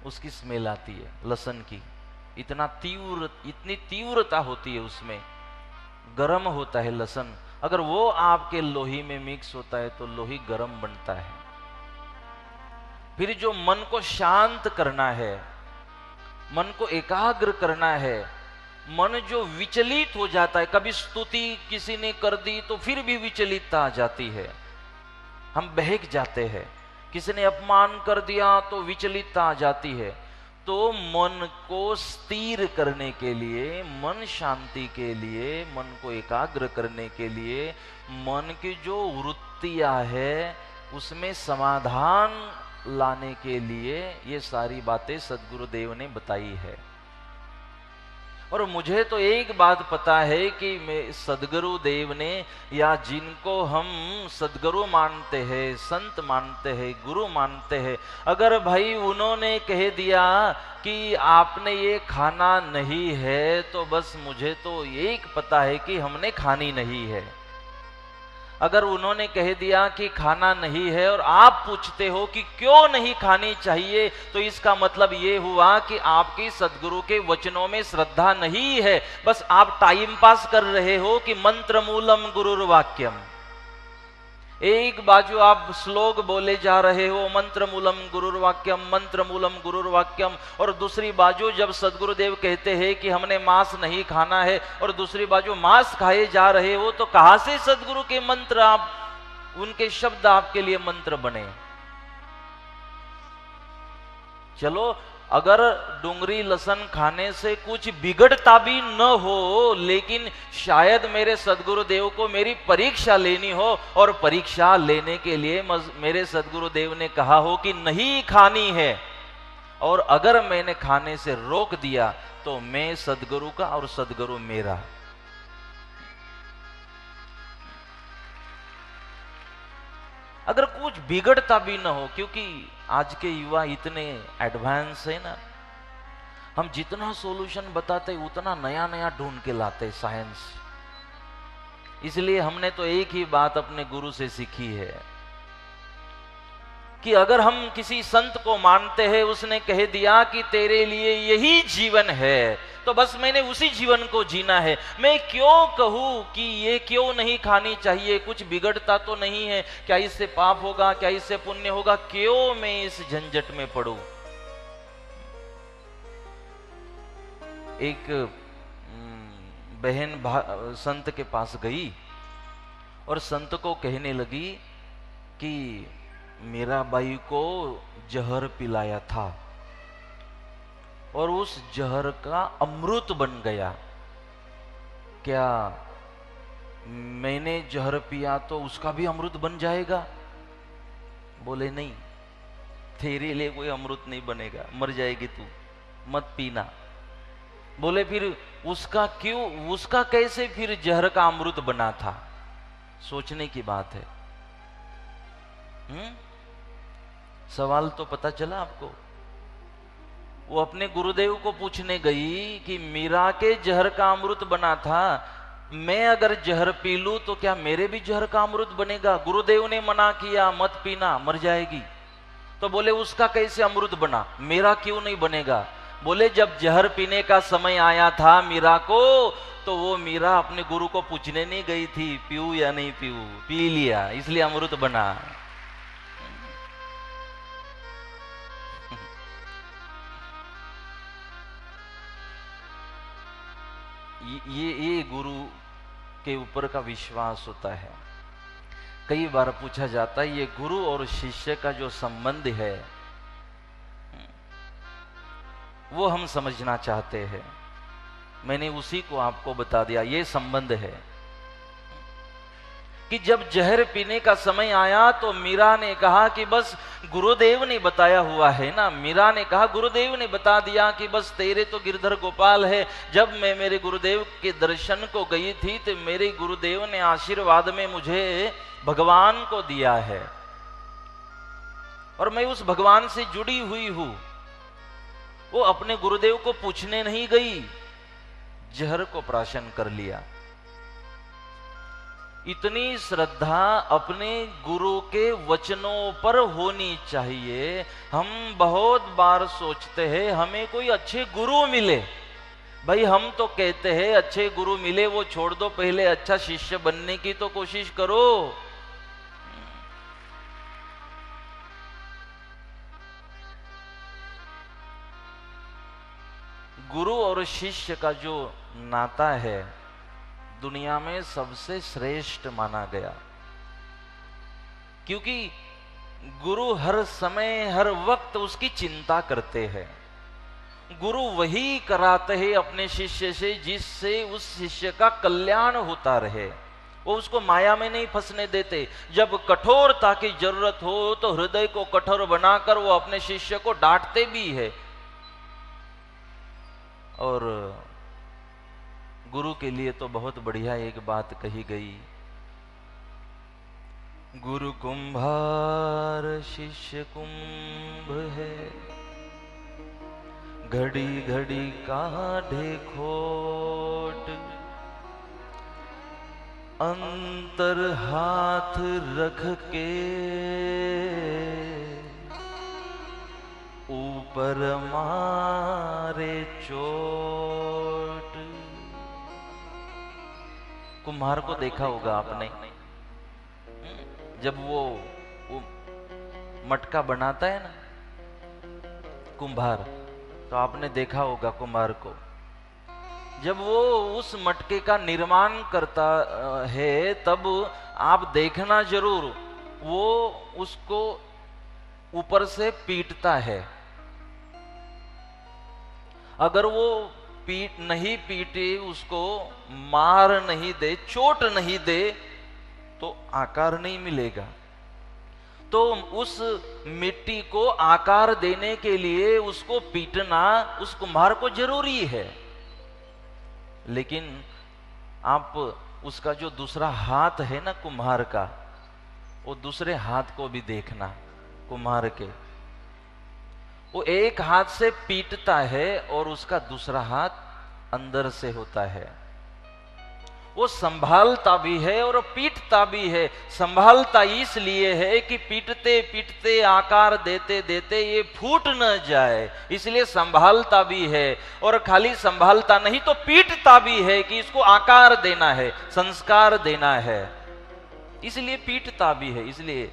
उसकी स्मेल आती है लहसुन की। इतनी तीव्रता होती है उसमें, गर्म होता है लहसुन। अगर वो आपके लोही में मिक्स होता है तो लोही गर्म बनता है। फिर जो मन को शांत करना है, मन को एकाग्र करना है, मन जो विचलित हो जाता है, कभी स्तुति किसी ने कर दी तो फिर भी विचलितता आ जाती है, हम बहक जाते हैं, किसी ने अपमान कर दिया तो विचलितता आ जाती है। तो मन को स्थिर करने के लिए, मन शांति के लिए, मन को एकाग्र करने के लिए, मन की जो वृत्तियां है उसमें समाधान लाने के लिए ये सारी बातें सद्गुरुदेव ने बताई है। और मुझे तो एक बात पता है कि सद्गुरुदेव ने, या जिनको हम सद्गुरु मानते हैं, संत मानते हैं, गुरु मानते हैं, अगर भाई उन्होंने कह दिया कि आपने ये खाना नहीं है, तो बस मुझे तो एक पता है कि हमने खानी नहीं है। अगर उन्होंने कह दिया कि खाना नहीं है और आप पूछते हो कि क्यों नहीं खानी चाहिए, तो इसका मतलब ये हुआ कि आपकी सद्गुरु के वचनों में श्रद्धा नहीं है, बस आप टाइम पास कर रहे हो कि मंत्र मूलम गुरुर्वाक्यम। एक बाजू आप श्लोक बोले जा रहे हो मंत्र मूलम गुरुर्वाक्यम, मंत्र मूलम गुरुर्वाक्यम, और दूसरी बाजू जब सद्गुरुदेव कहते हैं कि हमने मांस नहीं खाना है और दूसरी बाजू मांस खाए जा रहे हो, तो कहां से सद्गुरु के मंत्र, आप उनके शब्द आपके लिए मंत्र बने। चलो अगर डूंगरी लहसुन खाने से कुछ बिगड़ता भी न हो, लेकिन शायद मेरे सद्गुरुदेव को मेरी परीक्षा लेनी हो, और परीक्षा लेने के लिए मेरे सद्गुरुदेव ने कहा हो कि नहीं खानी है, और अगर मैंने खाने से रोक दिया तो मैं सद्गुरु का और सद्गुरु मेरा। अगर कुछ बिगड़ता भी ना हो, क्योंकि आज के युवा इतने एडवांस है ना, हम जितना सॉल्यूशन बताते उतना नया नया ढूंढ के लाते साइंस। इसलिए हमने तो एक ही बात अपने गुरु से सीखी है कि अगर हम किसी संत को मानते हैं, उसने कह दिया कि तेरे लिए यही जीवन है, तो बस मैंने उसी जीवन को जीना है। मैं क्यों कहूं कि ये क्यों नहीं खानी चाहिए, कुछ बिगड़ता तो नहीं है, क्या इससे पाप होगा, क्या इससे पुण्य होगा, क्यों मैं इस झंझट में पड़ूं। एक बहन संत के पास गई और संत को कहने लगी कि मेरा बाई को जहर पिलाया था और उस जहर का अमृत बन गया, क्या मैंने जहर पिया तो उसका भी अमृत बन जाएगा? बोले नहीं, तेरे लिए कोई अमृत नहीं बनेगा, मर जाएगी तू, मत पीना। बोले फिर उसका क्यों, उसका कैसे फिर जहर का अमृत बना था? सोचने की बात है। सवाल तो पता चला आपको। वो अपने गुरुदेव को पूछने गई कि मीरा के जहर का अमृत बना था, मैं अगर जहर पी लूं तो क्या मेरे भी जहर का अमृत बनेगा? गुरुदेव ने मना किया मत पीना, मर जाएगी। तो बोले उसका कैसे अमृत बना, मेरा क्यों नहीं बनेगा? बोले जब जहर पीने का समय आया था मीरा को, तो वो मीरा अपने गुरु को पूछने नहीं गई थी पीऊं या नहीं पीऊं, पी लिया, इसलिए अमृत बना। ये गुरु के ऊपर का विश्वास होता है। कई बार पूछा जाता है ये गुरु और शिष्य का जो संबंध है वो हम समझना चाहते हैं। मैंने उसी को आपको बता दिया। ये संबंध है कि जब जहर पीने का समय आया तो मीरा ने कहा कि बस गुरुदेव ने बताया हुआ है ना। मीरा ने कहा गुरुदेव ने बता दिया कि बस तेरे तो गिरधर गोपाल है। जब मैं मेरे गुरुदेव के दर्शन को गई थी तो मेरे गुरुदेव ने आशीर्वाद में मुझे भगवान को दिया है और मैं उस भगवान से जुड़ी हुई हूं। वो अपने गुरुदेव को पूछने नहीं गई, जहर को प्राशन कर लिया। इतनी श्रद्धा अपने गुरु के वचनों पर होनी चाहिए। हम बहुत बार सोचते हैं हमें कोई अच्छे गुरु मिले। भाई हम तो कहते हैं अच्छे गुरु मिले वो छोड़ दो, पहले अच्छा शिष्य बनने की तो कोशिश करो। गुरु और शिष्य का जो नाता है दुनिया में सबसे श्रेष्ठ माना गया, क्योंकि गुरु हर समय हर वक्त उसकी चिंता करते हैं। गुरु वही कराते हैं अपने शिष्य से जिससे उस शिष्य का कल्याण होता रहे। वो उसको माया में नहीं फंसने देते। जब कठोरता की जरूरत हो तो हृदय को कठोर बनाकर वो अपने शिष्य को डांटते भी है। और गुरु के लिए तो बहुत बढ़िया एक बात कही गई, गुरु कुंभार शिष्य कुंभ है, घड़ी घड़ी काढ़े खोट, अंतर हाथ रख के ऊपर मारे चोट। कुम्हार को देखा होगा आपने, जब वो मटका बनाता है ना कुम्हार, तो आपने देखा होगा कुम्हार को जब वो उस मटके का निर्माण करता है तब आप देखना जरूर, वो उसको ऊपर से पीटता है। अगर वो नहीं पीटे, उसको मार नहीं दे, चोट नहीं दे तो आकार नहीं मिलेगा। तो उस मिट्टी को आकार देने के लिए उसको पीटना उस कुम्हार को जरूरी है। लेकिन आप उसका जो दूसरा हाथ है ना कुम्हार का, वो दूसरे हाथ को भी देखना। कुम्हार के वो एक हाथ से पीटता है और उसका दूसरा हाथ अंदर से होता है। वो संभालता भी है और पीटता भी है। संभालता इसलिए है कि पीटते पीटते आकार देते देते ये फूट न जाए, इसलिए संभालता भी है। और खाली संभालता नहीं तो पीटता भी है कि इसको आकार देना है, संस्कार देना है, इसलिए पीटता भी है। इसलिए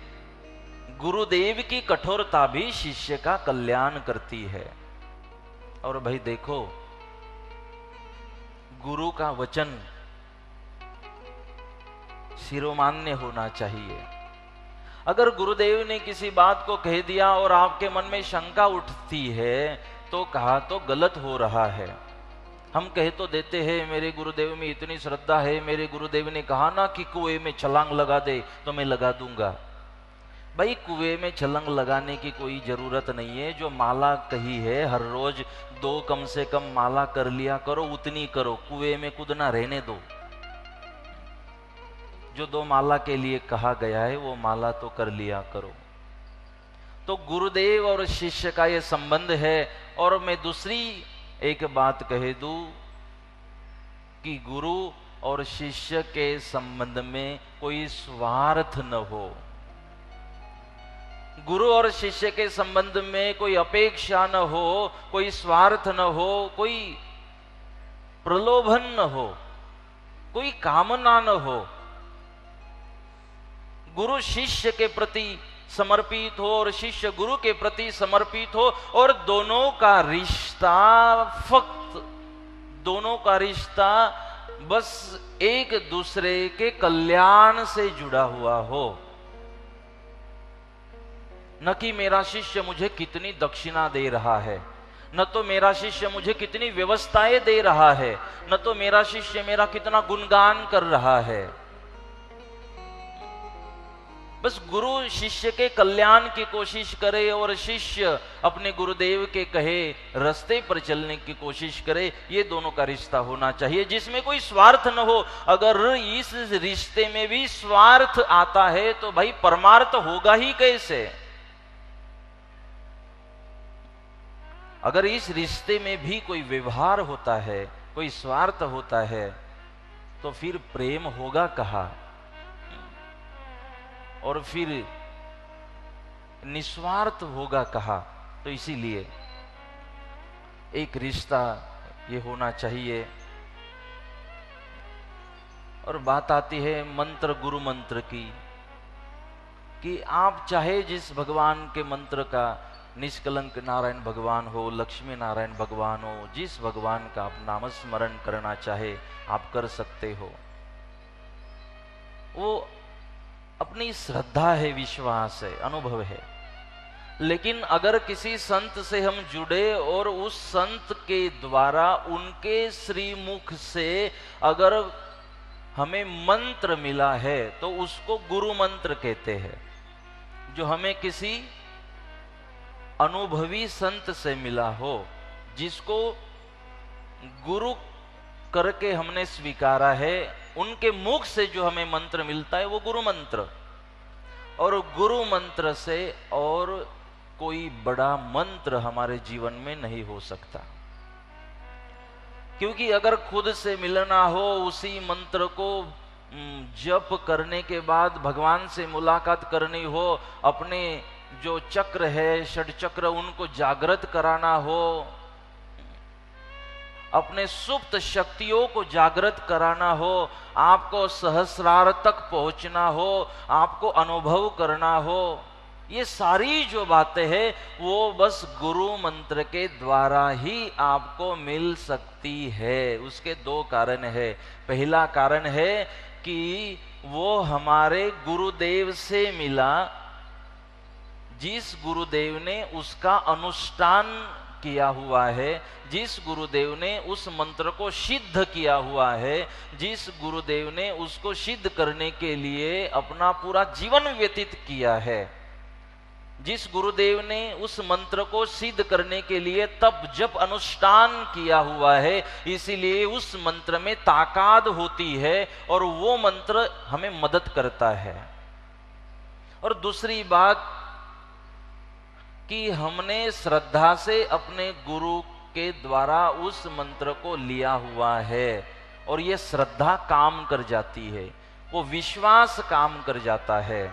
गुरुदेव की कठोरता भी शिष्य का कल्याण करती है। और भाई देखो, गुरु का वचन शिरोमान्य होना चाहिए। अगर गुरुदेव ने किसी बात को कह दिया और आपके मन में शंका उठती है तो कहा तो गलत हो रहा है। हम कह तो देते हैं मेरे गुरुदेव में इतनी श्रद्धा है, मेरे गुरुदेव ने कहा ना कि कुएं में छलांग लगा दे तो मैं लगा दूंगा। भाई कुएं में छलांग लगाने की कोई जरूरत नहीं है। जो माला कही है हर रोज 2 कम से कम माला कर लिया करो, उतनी करो, कुएं में कूदना रहने दो। जो 2 माला के लिए कहा गया है वो माला तो कर लिया करो। तो गुरुदेव और शिष्य का ये संबंध है। और मैं दूसरी एक बात कह दूं कि गुरु और शिष्य के संबंध में कोई स्वार्थ न हो। गुरु और शिष्य के संबंध में कोई अपेक्षा न हो, कोई स्वार्थ न हो, कोई प्रलोभन न हो, कोई कामना न हो। गुरु शिष्य के प्रति समर्पित हो और शिष्य गुरु के प्रति समर्पित हो और दोनों का रिश्ता फक्त दोनों का रिश्ता बस एक दूसरे के कल्याण से जुड़ा हुआ हो, न कि मेरा शिष्य मुझे कितनी दक्षिणा दे रहा है, न तो मेरा शिष्य मुझे कितनी व्यवस्थाएं दे रहा है, न तो मेरा शिष्य मेरा कितना गुणगान कर रहा है। बस गुरु शिष्य के कल्याण की कोशिश करे और शिष्य अपने गुरुदेव के कहे रास्ते पर चलने की कोशिश करे, ये दोनों का रिश्ता होना चाहिए जिसमें कोई स्वार्थ न हो। अगर इस रिश्ते में भी स्वार्थ आता है तो भाई परमार्थ होगा ही कैसे? अगर इस रिश्ते में भी कोई व्यवहार होता है, कोई स्वार्थ होता है, तो फिर प्रेम होगा कहाँ? और फिर निस्वार्थ होगा कहाँ? तो इसीलिए एक रिश्ता ये होना चाहिए। और बात आती है मंत्र, गुरु मंत्र की, कि आप चाहे जिस भगवान के मंत्र का, निष्कलंक नारायण भगवान हो, लक्ष्मी नारायण भगवान हो, जिस भगवान का आप नामस्मरण करना चाहे आप कर सकते हो। वो अपनी श्रद्धा है, विश्वास है, अनुभव है। लेकिन अगर किसी संत से हम जुड़े और उस संत के द्वारा उनके श्रीमुख से अगर हमें मंत्र मिला है तो उसको गुरु मंत्र कहते हैं। जो हमें किसी अनुभवी संत से मिला हो, जिसको गुरु करके हमने स्वीकारा है, उनके मुख से जो हमें मंत्र मिलता है वो गुरु मंत्र। और गुरु मंत्र से और कोई बड़ा मंत्र हमारे जीवन में नहीं हो सकता। क्योंकि अगर खुद से मिलना हो, उसी मंत्र को जप करने के बाद भगवान से मुलाकात करनी हो, अपने जो चक्र है, षड चक्र, उनको जागृत कराना हो, अपने सुप्त शक्तियों को जागृत कराना हो, आपको सहस्रार तक पहुंचना हो, आपको अनुभव करना हो, ये सारी जो बातें हैं वो बस गुरु मंत्र के द्वारा ही आपको मिल सकती है। उसके दो कारण है। पहला कारण है कि वो हमारे गुरुदेव से मिला, जिस गुरुदेव ने उसका अनुष्ठान किया हुआ है, जिस गुरुदेव ने उस मंत्र को सिद्ध किया हुआ है, जिस गुरुदेव ने उसको सिद्ध करने के लिए अपना पूरा जीवन व्यतीत किया है, जिस गुरुदेव ने उस मंत्र को सिद्ध करने के लिए तप जप अनुष्ठान किया हुआ है, इसीलिए उस मंत्र में ताकत होती है और वो मंत्र हमें मदद करता है। और दूसरी बात कि हमने श्रद्धा से अपने गुरु के द्वारा उस मंत्र को लिया हुआ है और ये श्रद्धा काम कर जाती है, वो विश्वास काम कर जाता है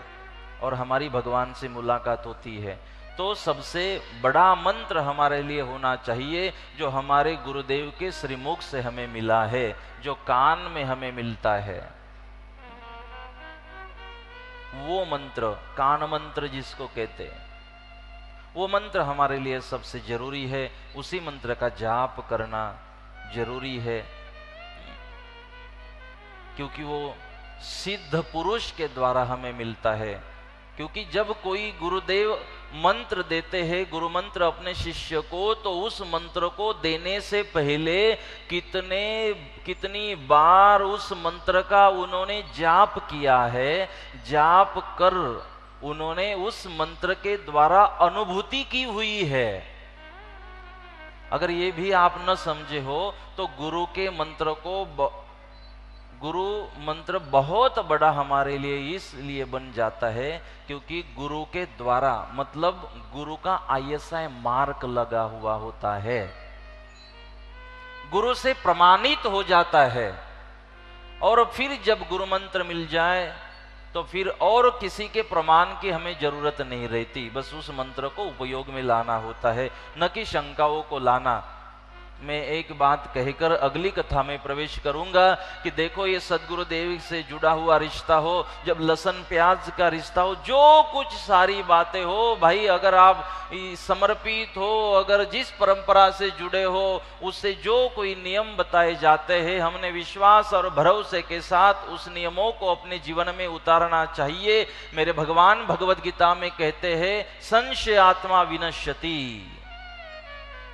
और हमारी भगवान से मुलाकात होती है। तो सबसे बड़ा मंत्र हमारे लिए होना चाहिए जो हमारे गुरुदेव के श्रीमुख से हमें मिला है, जो कान में हमें मिलता है, वो मंत्र, कान मंत्र जिसको कहते हैं, वो मंत्र हमारे लिए सबसे जरूरी है। उसी मंत्र का जाप करना जरूरी है, क्योंकि वो सिद्ध पुरुष के द्वारा हमें मिलता है। क्योंकि जब कोई गुरुदेव मंत्र देते हैं, गुरु मंत्र अपने शिष्य को, तो उस मंत्र को देने से पहले कितनी बार उस मंत्र का उन्होंने जाप किया है, जाप कर उन्होंने उस मंत्र के द्वारा अनुभूति की हुई है। अगर ये भी आप न समझे हो तो गुरु के मंत्र को, गुरु मंत्र बहुत बड़ा हमारे लिए इसलिए बन जाता है क्योंकि गुरु के द्वारा, मतलब गुरु का ISI मार्क लगा हुआ होता है, गुरु से प्रमाणित हो जाता है। और फिर जब गुरु मंत्र मिल जाए तो फिर और किसी के प्रमाण की हमें जरूरत नहीं रहती, बस उस मंत्र को उपयोग में लाना होता है, न कि शंकाओं को लाना। मैं एक बात कहकर अगली कथा में प्रवेश करूंगा कि देखो ये सदगुरुदेव से जुड़ा हुआ रिश्ता हो, जब लहसुन प्याज का रिश्ता हो, जो कुछ सारी बातें हो भाई, अगर आप समर्पित हो, अगर जिस परंपरा से जुड़े हो, उससे जो कोई नियम बताए जाते हैं, हमने विश्वास और भरोसे के साथ उस नियमों को अपने जीवन में उतारना चाहिए। मेरे भगवान भगवत गीता में कहते हैं संशय आत्मा विनश्यति।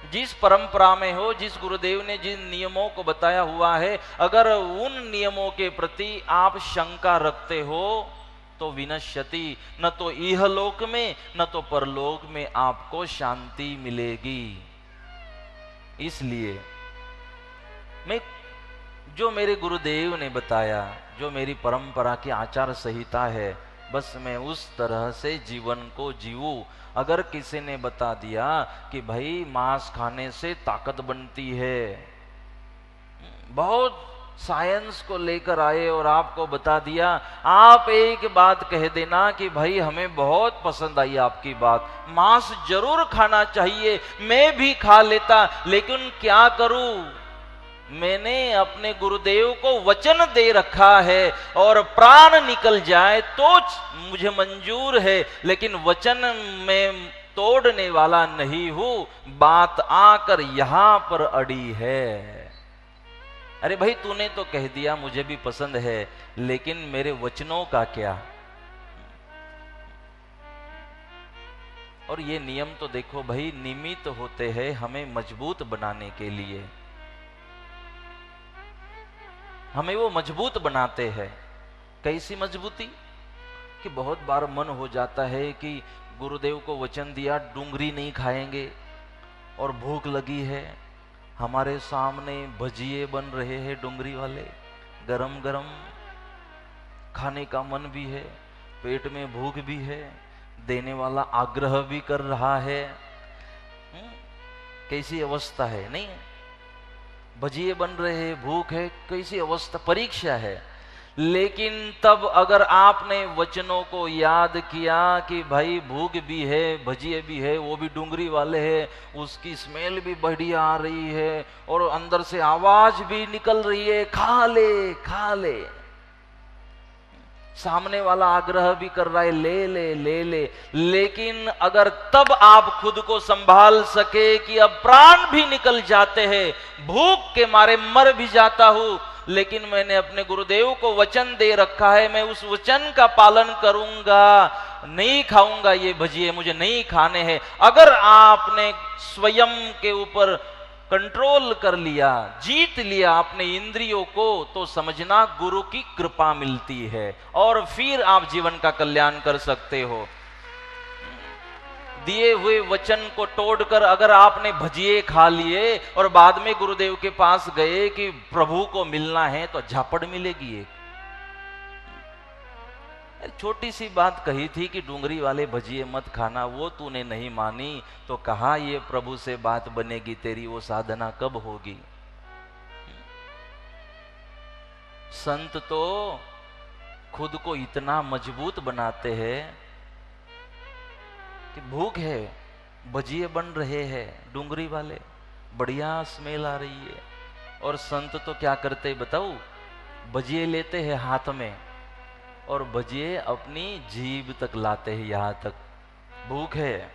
जिस परंपरा में हो, जिस गुरुदेव ने जिन नियमों को बताया हुआ है, अगर उन नियमों के प्रति आप शंका रखते हो तो विनश्यति, न तो इहलोक में न तो परलोक में आपको शांति मिलेगी। इसलिए मैं जो मेरे गुरुदेव ने बताया, जो मेरी परंपरा की आचार संहिता है, बस मैं उस तरह से जीवन को जीऊं। अगर किसी ने बता दिया कि भाई मांस खाने से ताकत बनती है, बहुत साइंस को लेकर आए और आपको बता दिया, आप एक बात कह देना कि भाई हमें बहुत पसंद आई आपकी बात, मांस जरूर खाना चाहिए, मैं भी खा लेता, लेकिन क्या करूं, मैंने अपने गुरुदेव को वचन दे रखा है और प्राण निकल जाए तो मुझे मंजूर है, लेकिन वचन में तोड़ने वाला नहीं हूं, बात आकर यहां पर अड़ी है। अरे भाई तूने तो कह दिया मुझे भी पसंद है, लेकिन मेरे वचनों का क्या? और ये नियम तो देखो भाई निमित्त होते हैं हमें मजबूत बनाने के लिए, हमें वो मजबूत बनाते हैं। कैसी मजबूती? कि बहुत बार मन हो जाता है कि गुरुदेव को वचन दिया डूंगरी नहीं खाएंगे और भूख लगी है, हमारे सामने भजिए बन रहे हैं डूंगरी वाले, गरम गरम, खाने का मन भी है, पेट में भूख भी है, देने वाला आग्रह भी कर रहा है। कैसी अवस्था है? नहीं, भजिए बन रहे हैं, भूख है, कैसी अवस्था, परीक्षा है। लेकिन तब अगर आपने वचनों को याद किया कि भाई भूख भी है, भजिए भी है, वो भी डूंगरी वाले हैं, उसकी स्मेल भी बढ़िया आ रही है और अंदर से आवाज भी निकल रही है, खा ले खा ले, सामने वाला आग्रह भी कर रहा है, ले ले ले ले, लेकिन अगर तब आप खुद को संभाल सके कि अब प्राण भी निकल जाते हैं, भूख के मारे मर भी जाता हूं, लेकिन मैंने अपने गुरुदेव को वचन दे रखा है, मैं उस वचन का पालन करूंगा, नहीं खाऊंगा ये भजिए, मुझे नहीं खाने हैं। अगर आपने स्वयं के ऊपर कंट्रोल कर लिया, जीत लिया अपने इंद्रियों को, तो समझना गुरु की कृपा मिलती है और फिर आप जीवन का कल्याण कर सकते हो। दिए हुए वचन को तोड़कर अगर आपने भजिए खा लिए और बाद में गुरुदेव के पास गए कि प्रभु को मिलना है, तो झापड़ मिलेगी। एक छोटी सी बात कही थी कि डूंगरी वाले भजिए मत खाना, वो तूने नहीं मानी, तो कहा ये प्रभु से बात बनेगी तेरी, वो साधना कब होगी? संत तो खुद को इतना मजबूत बनाते हैं कि भूख है, भजिए बन रहे हैं डूंगरी वाले, बढ़िया स्मेल आ रही है, और संत तो क्या करते बताओ, भजिए लेते हैं हाथ में और भजिए अपनी जीभ तक लाते हैं, यहां तक भूख है,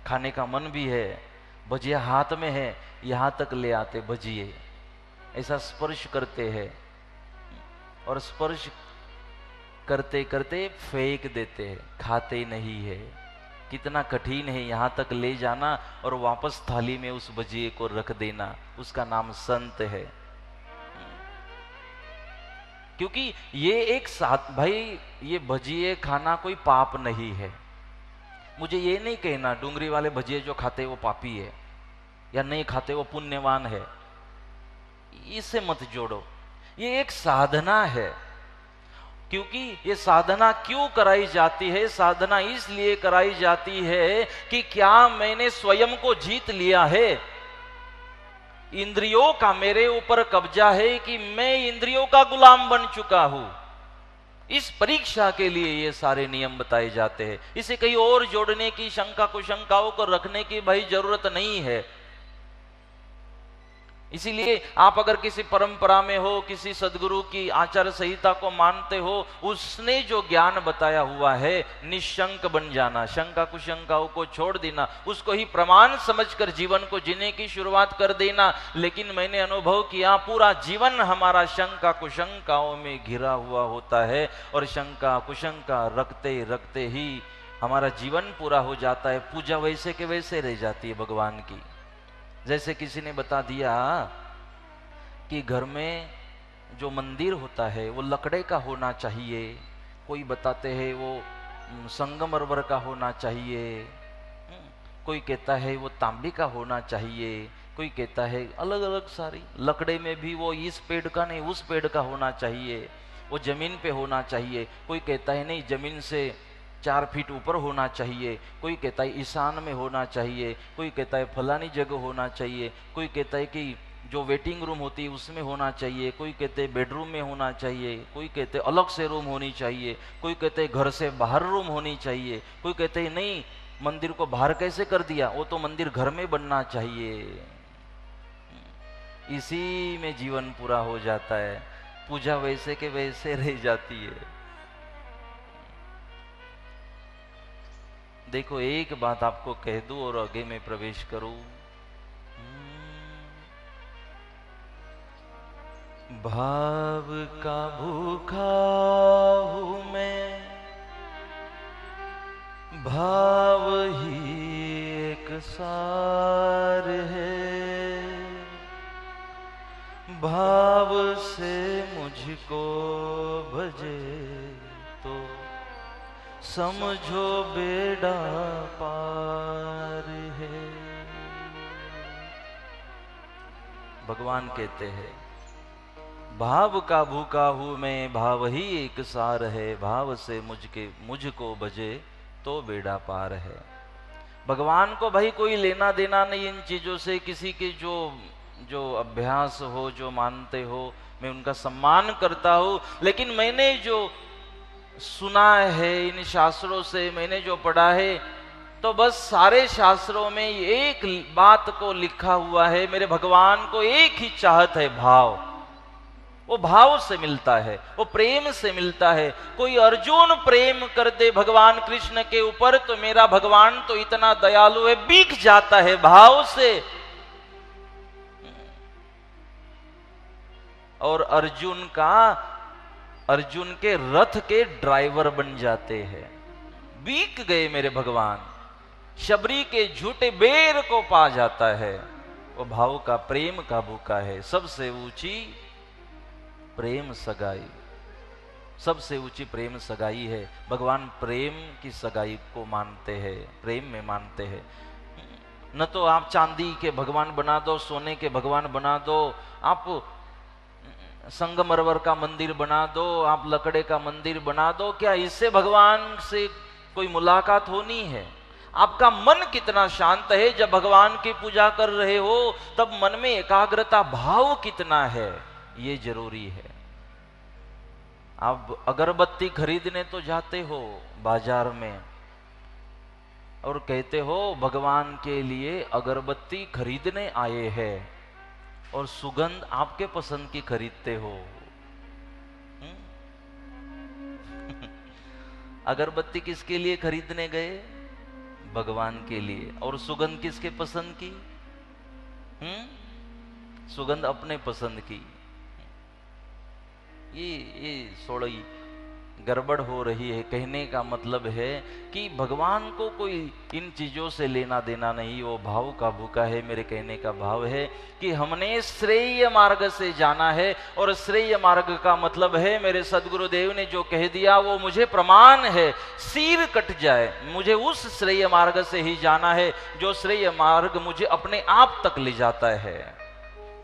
खाने का मन भी है, भजिया हाथ में है, यहां तक ले आते भजिए, ऐसा स्पर्श करते हैं और स्पर्श करते करते फेंक देते हैं, खाते नहीं है। कितना कठिन है यहां तक ले जाना और वापस थाली में उस भजिए को रख देना, उसका नाम संत है। क्योंकि ये एक साथ, भाई ये भजिए खाना कोई पाप नहीं है। मुझे ये नहीं कहना डूंगरी वाले भजिए जो खाते वो पापी है या नहीं खाते वो पुण्यवान है, इससे मत जोड़ो। ये एक साधना है। क्योंकि ये साधना क्यों कराई जाती है? साधना इसलिए कराई जाती है कि क्या मैंने स्वयं को जीत लिया है, इंद्रियों का मेरे ऊपर कब्जा है कि मैं इंद्रियों का गुलाम बन चुका हूं। इस परीक्षा के लिए ये सारे नियम बताए जाते हैं। इसे कहीं और जोड़ने की, शंका कुशंकाओं को रखने की भाई जरूरत नहीं है। इसीलिए आप अगर किसी परंपरा में हो, किसी सदगुरु की आचार संहिता को मानते हो, उसने जो ज्ञान बताया हुआ है, निशंक बन जाना, शंका कुशंकाओं को छोड़ देना, उसको ही प्रमाण समझकर जीवन को जीने की शुरुआत कर देना। लेकिन मैंने अनुभव किया पूरा जीवन हमारा शंका कुशंकाओं में घिरा हुआ होता है, और शंका कुशंका रखते रखते ही हमारा जीवन पूरा हो जाता है। पूजा वैसे के वैसे रह जाती है भगवान की। जैसे किसी ने बता दिया कि घर में जो मंदिर होता है वो लकड़े का होना चाहिए, कोई बताते हैं वो संगमरमर का होना चाहिए, कोई कहता है वो तांबे का होना चाहिए, कोई कहता है अलग अलग सारी, लकड़े में भी वो इस पेड़ का नहीं उस पेड़ का होना चाहिए, वो जमीन पे होना चाहिए, कोई कहता है नहीं जमीन से 4 फीट ऊपर होना चाहिए, कोई कहता है ईशान में होना चाहिए, कोई कहता है फलानी जगह होना चाहिए, कोई कहता है कि जो वेटिंग रूम होती है उसमें होना चाहिए, कोई कहते हैं बेडरूम में होना चाहिए, कोई कहते हैं अलग से रूम होनी चाहिए, कोई कहते हैं घर से बाहर रूम होनी चाहिए, कोई कहते हैं नहीं मंदिर को बाहर कैसे कर दिया, वो तो मंदिर घर में बनना चाहिए। इसी में जीवन पूरा हो जाता है, पूजा वैसे के वैसे रह जाती है। देखो एक बात आपको कह दूं और आगे में प्रवेश करूं। भाव का भूखा हूं मैं, भाव ही एक सार है, भाव से मुझको भजे तो समझो बेड़ा पार है। भगवान कहते हैं भाव का भूखा हूं मैं, भाव ही एक सार है, भाव से मुझको भजे तो बेड़ा पार है। भगवान को भाई कोई लेना देना नहीं इन चीजों से, किसी के जो अभ्यास हो, जो मानते हो, मैं उनका सम्मान करता हूं, लेकिन मैंने जो सुना है इन शास्त्रों से, मैंने जो पढ़ा है, तो बस सारे शास्त्रों में एक बात को लिखा हुआ है, मेरे भगवान को एक ही चाहत है, भाव। वो भाव से मिलता है, वो प्रेम से मिलता है। कोई अर्जुन प्रेम कर दे भगवान कृष्ण के ऊपर तो मेरा भगवान तो इतना दयालु है, बिक जाता है भाव से। और अर्जुन के रथ के ड्राइवर बन जाते हैं, बीक गए मेरे भगवान, शबरी के झूठे बेर को पा जाता है। वो भाव का प्रेम का भूखा है। सबसे ऊंची प्रेम सगाई, सबसे ऊंची प्रेम सगाई है। भगवान प्रेम की सगाई को मानते हैं, प्रेम में मानते हैं। न तो आप चांदी के भगवान बना दो, सोने के भगवान बना दो, आप संगमरमर का मंदिर बना दो, आप लकड़े का मंदिर बना दो, क्या इससे भगवान से कोई मुलाकात होनी है? आपका मन कितना शांत है जब भगवान की पूजा कर रहे हो, तब मन में एकाग्रता भाव कितना है, ये जरूरी है। आप अगरबत्ती खरीदने तो जाते हो बाजार में और कहते हो भगवान के लिए अगरबत्ती खरीदने आए हैं, और सुगंध आपके पसंद की खरीदते हो। अगरबत्ती किसके लिए खरीदने गए? भगवान के लिए। और सुगंध किसके पसंद की? सुगंध अपने पसंद की। ये सोड़ी गड़बड़ हो रही है। कहने का मतलब है कि भगवान को कोई इन चीजों से लेना देना नहीं, वो भाव का भूखा है। मेरे कहने का भाव है कि हमने श्रेय मार्ग से जाना है, और श्रेय मार्ग का मतलब है, मेरे सदगुरुदेव ने जो कह दिया वो मुझे प्रमाण है। सिर कट जाए, मुझे उस श्रेय मार्ग से ही जाना है, जो श्रेय मार्ग मुझे अपने आप तक ले जाता है,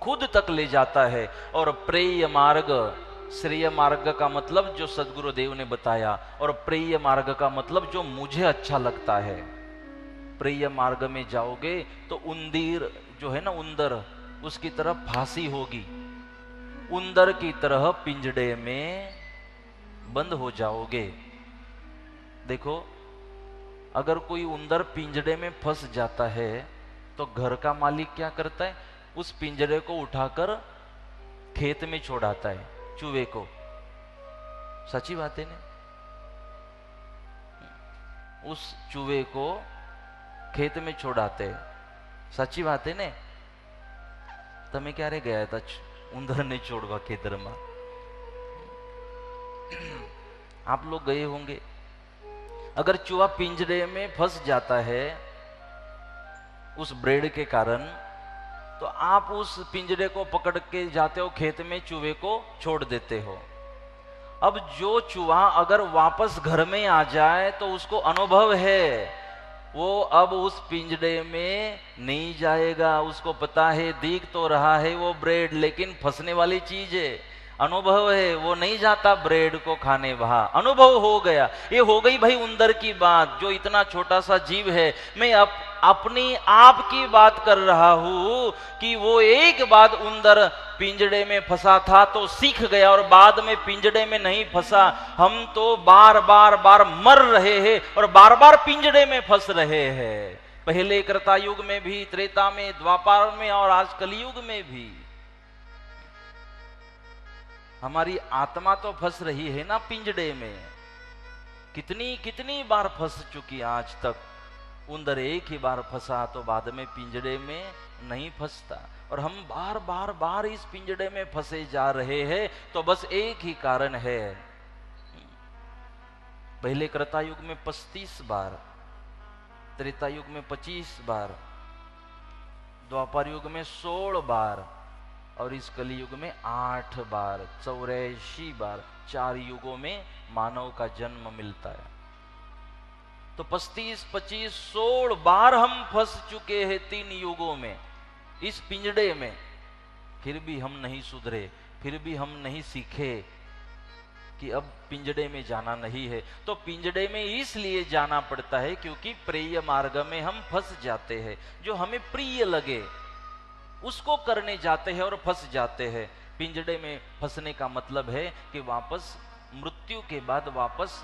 खुद तक ले जाता है। और प्रेय मार्ग, श्रेय मार्ग का मतलब जो सदगुरुदेव ने बताया, और प्रेय मार्ग का मतलब जो मुझे अच्छा लगता है। प्रेय मार्ग में जाओगे तो उंदीर जो है ना, उंदर, उसकी तरफ फांसी होगी, उंदर की तरह पिंजड़े में बंद हो जाओगे। देखो, अगर कोई उंदर पिंजड़े में फंस जाता है तो घर का मालिक क्या करता है? उस पिंजरे को उठाकर खेत में छोड़ाता है चूहे को। सच्ची बात है ना? उस चूहे को खेत में छोड़ाते हैं। साची बात है ने? તમે ક્યારે ગયા હતા ઉંદરને છોડવા ખેતરમાં? आप लोग गए होंगे। अगर चूहा पिंजरे में फंस जाता है उस ब्रेड के कारण, तो आप उस पिंजरे को पकड़ के जाते हो खेत में, चूहे को छोड़ देते हो। अब जो चूहा अगर वापस घर में आ जाए तो उसको अनुभव है, वो अब उस पिंजरे में नहीं जाएगा। उसको पता है दिख तो रहा है वो ब्रेड, लेकिन फंसने वाली चीज है। अनुभव है, वो नहीं जाता ब्रेड को खाने। वहां अनुभव हो गया। ये हो गई भाई उंदर की बात, जो इतना छोटा सा जीव है। मैं अपनी आप की बात कर रहा हूं कि वो एक बार उंदर पिंजड़े में फंसा था तो सीख गया, और बाद में पिंजड़े में नहीं फंसा। हम तो बार बार मर रहे हैं और बार बार पिंजड़े में फंस रहे हैं। पहले कृता युग में भी, त्रेता में, द्वापर में और आज कलयुग में भी। हमारी आत्मा तो फंस रही है ना पिंजड़े में। कितनी कितनी बार फंस चुकी आज तक। उंदर एक ही बार फंसा तो बाद में पिंजड़े में नहीं फंसता, और हम बार इस पिंजड़े में फंसे जा रहे हैं। तो बस एक ही कारण है। पहले कृता युग में 35 बार, त्रेता युग में 25 बार, द्वापर युग में 16 बार और इस कलयुग में 8 बार, 84 बार। 4 युगों में मानव का जन्म मिलता है। तो 35, 25, 16 बार हम फंस चुके हैं 3 युगों में इस पिंजड़े में। फिर भी हम नहीं सुधरे, फिर भी हम नहीं सीखे कि अब पिंजड़े में जाना नहीं है। तो पिंजड़े में इसलिए जाना पड़ता है क्योंकि प्रिय मार्ग में हम फंस जाते हैं। जो हमें प्रिय लगे उसको करने जाते हैं और फंस जाते हैं। पिंजड़े में फंसने का मतलब है कि वापस मृत्यु के बाद वापस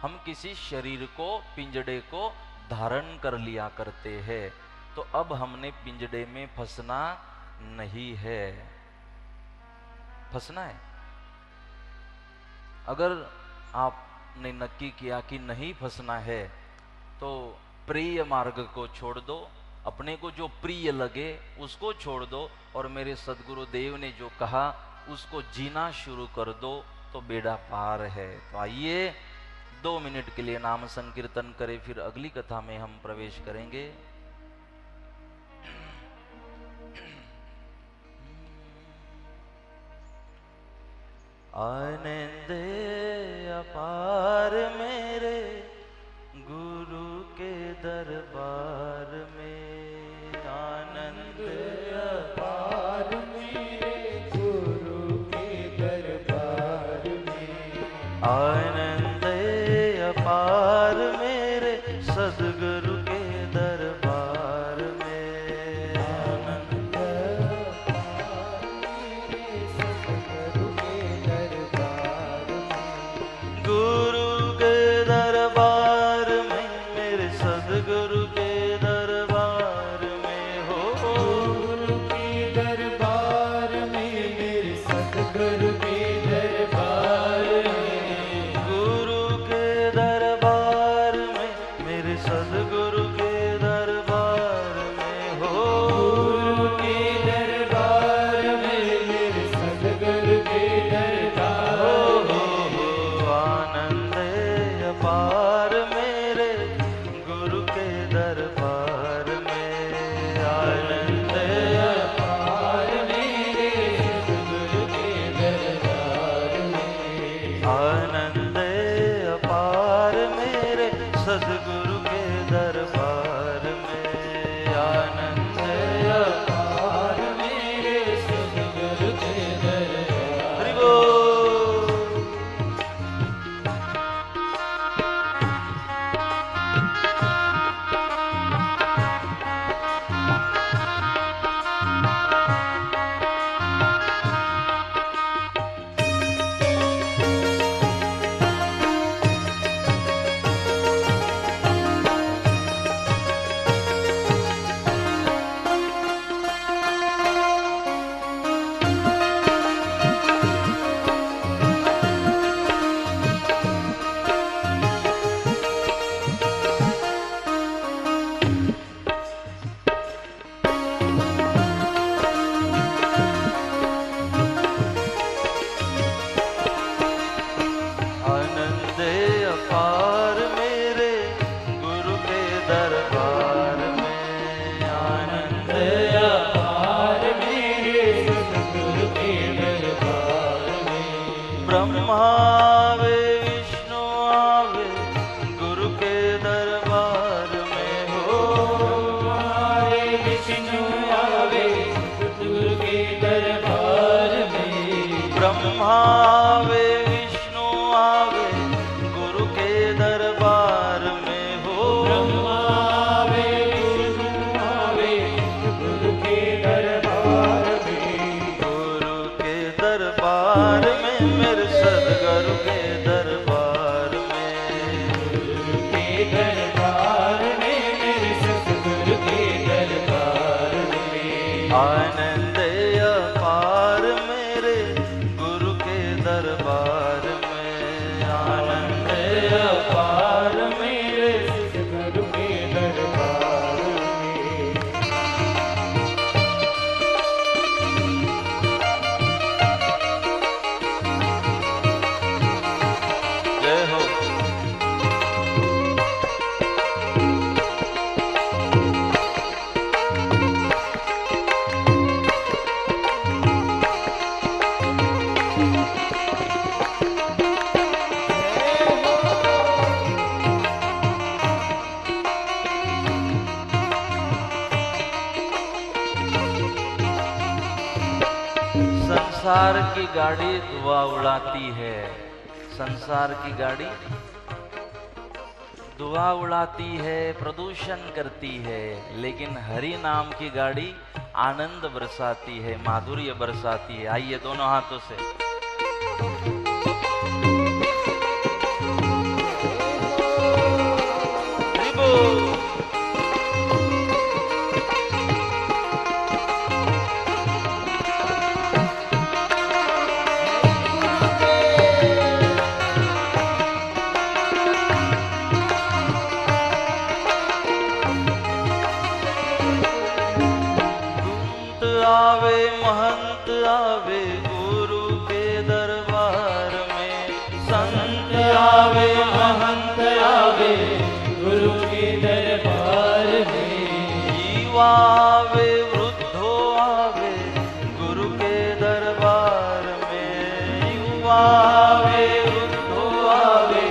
हम किसी शरीर को, पिंजड़े को धारण कर लिया करते हैं। तो अब हमने पिंजड़े में फंसना नहीं है। फंसना है, अगर आपने नक्की किया कि नहीं फंसना है तो प्रिय मार्ग को छोड़ दो, अपने को जो प्रिय लगे उसको छोड़ दो, और मेरे सदगुरु देव ने जो कहा उसको जीना शुरू कर दो, तो बेड़ा पार है। तो आइए 2 मिनट के लिए नाम संकीर्तन करें, फिर अगली कथा में हम प्रवेश करेंगे। आनंद अपार मेरे गुरु के दरबार में, आनंद
अपार मेरे गुरु के दरबार में,
आनंद अपार मेरे सदगुरु के दरबार में,
आनंद अपार मेरे सतगुरु के दरबार में,
गुरु के दरबार में, मेरे सदगुरु के आनंद अपार मेरे गुरु के दरबार में, आनंद
अपार मेरे गुरु के दरबार में।
जय हो। संसार की गाड़ी धुआं उड़ाती है, संसार की गाड़ी धुआं उड़ाती है, प्रदूषण करती है, लेकिन हरि नाम की गाड़ी आनंद बरसाती है, माधुर्य बरसाती है। आइए दोनों हाथों से हरि बोल। आवे महंत आवे गुरु के दरबार में, संत आवे महंत आवे
गुरु के दरबार में।
युवा आवे वृद्धो आवे गुरु के दरबार में, युवा आवे वृद्धो आवे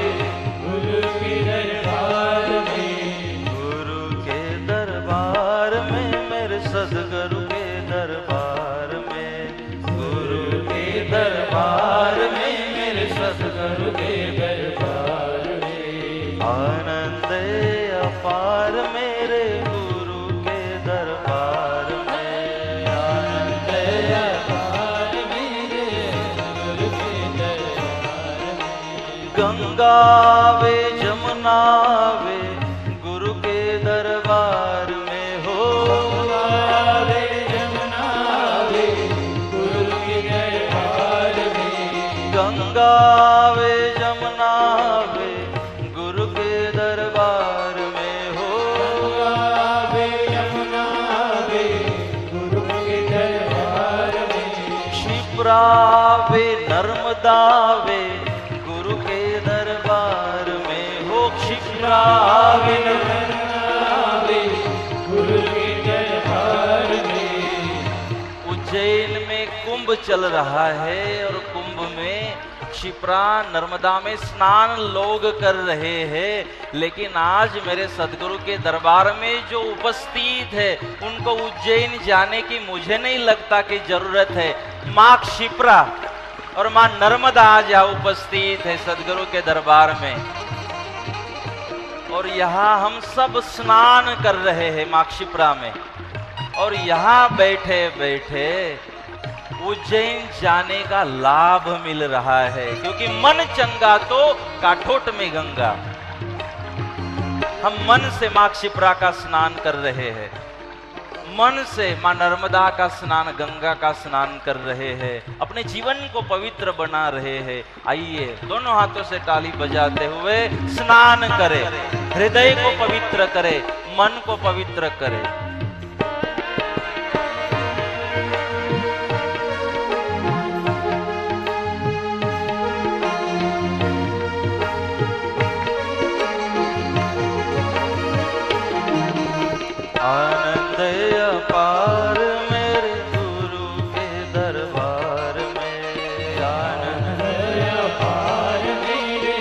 गुरु के दरबार में।
गुरु के दरबार में मेरे सदगुरु के दरबार में, गुरु के दरबार में मेरे सदगुरु के दरबार में। आनंद अपार मेरे गुरु के दरबार में, आनंद
अपार मेरे गुरु के दरबार में।
गंगा वे जमुना वे गुरु के दरबार में हो,
आवे जमुना आवे गुरु के दरबार में।
गंगा वे जमुना वे गुरु के दरबार में हो,
आवे जमुना आवे गुरु के दरबार में।
क्षिप्रा वे नर्मदा वे गुरु के दरबार में हो, क्षिप्रा
आवे
वे
आवे गुरु के दरबार में।
उज्जैन में कुंभ चल रहा है और कुंभ में क्षिप्रा नर्मदा में स्नान लोग कर रहे हैं, लेकिन आज मेरे सदगुरु के दरबार में जो उपस्थित है उनको उज्जैन जाने की मुझे नहीं लगता कि जरूरत है। माँ क्षिप्रा और माँ नर्मदा आज यहाँ उपस्थित है सदगुरु के दरबार में, और यहाँ हम सब स्नान कर रहे हैं माँ क्षिप्रा में, और यहाँ बैठे बैठे उज्जैन जाने का लाभ मिल रहा है, क्योंकि मन चंगा तो काठोट में गंगा। हम मन से माँ क्षिप्रा का स्नान कर रहे हैं, मन से माँ नर्मदा का स्नान, गंगा का स्नान कर रहे हैं, अपने जीवन को पवित्र बना रहे हैं। आइए दोनों हाथों से ताली बजाते हुए स्नान करें, हृदय को पवित्र करें, मन को पवित्र करें। आनंद अपार मेरे गुरु के दरबार में, आनंद
अपार मेरे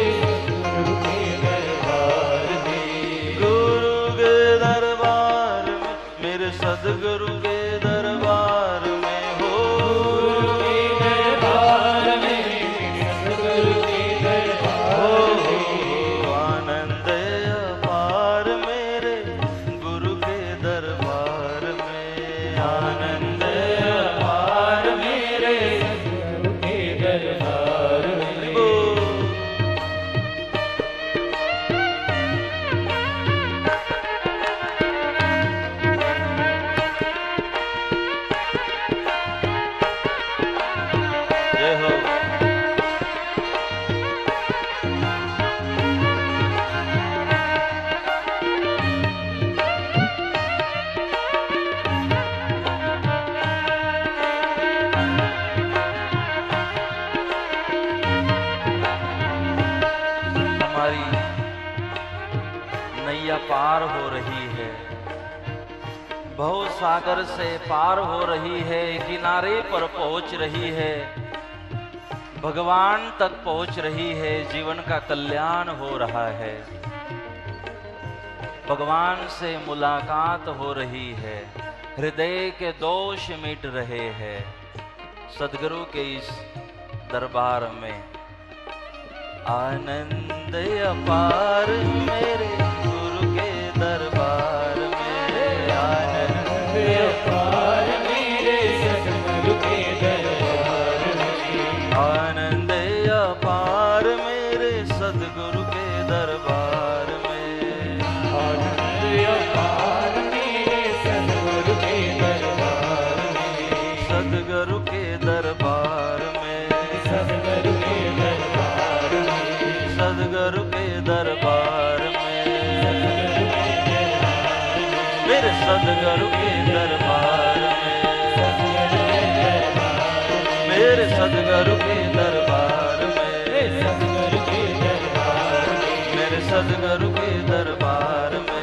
गुरु के दरबार में।
गुरु के दरबार में मेरे सदगुरु के दरबार में हो,
गुरु के दरबार में सतगुरु के दरबार में।
आनंद अपार मेरे गुरु के दरबार में, आनंद
अपार मेरे गुरु के दरबार में।
पार हो रही है, भव सागर से पार हो रही है, किनारे पर पहुंच रही है, भगवान तक पहुंच रही है, जीवन का कल्याण हो रहा है, भगवान से मुलाकात हो रही है, हृदय के दोष मिट रहे हैं। सदगुरु के इस दरबार में आनंद अपार, मेरे गुरु के दरबार में आनंद
अपार, मेरे सतगुरु के दरबार में
आनंद अपार, मेरे सदगुरु के दरबार में
आनंद अपार, मेरे सतगुरु के दरबार में
सदगुरु के दरबार में
सतगुरु के दरबार में
सदगुरु के दरबार में मेरे सदगुरु के दरबार में मेरे सदगुरु के दरबार में
सतगुरु के दरबार में
मेरे सदगुरु के दरबार में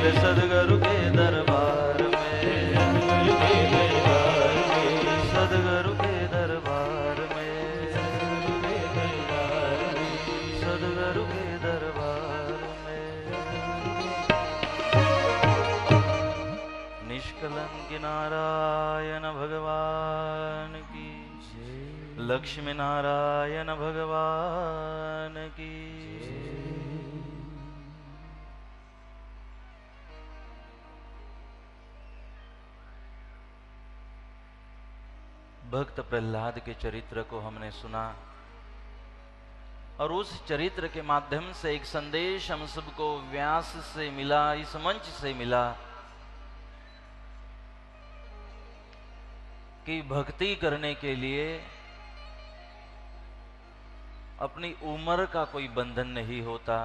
सतगुरु के दरबार में
मेरे सदगुरु के दरबार में
सतगुरु के दरबार में
सदगुरु के दरबार में सदगुरु के दरबार में निष्कलंक नारायण भगवान की, लक्ष्मी नारायण भगवान की। भक्त प्रहलाद के चरित्र को हमने सुना और उस चरित्र के माध्यम से एक संदेश हम सबको व्यास से मिला, इस मंच से मिला कि भक्ति करने के लिए अपनी उम्र का कोई बंधन नहीं होता,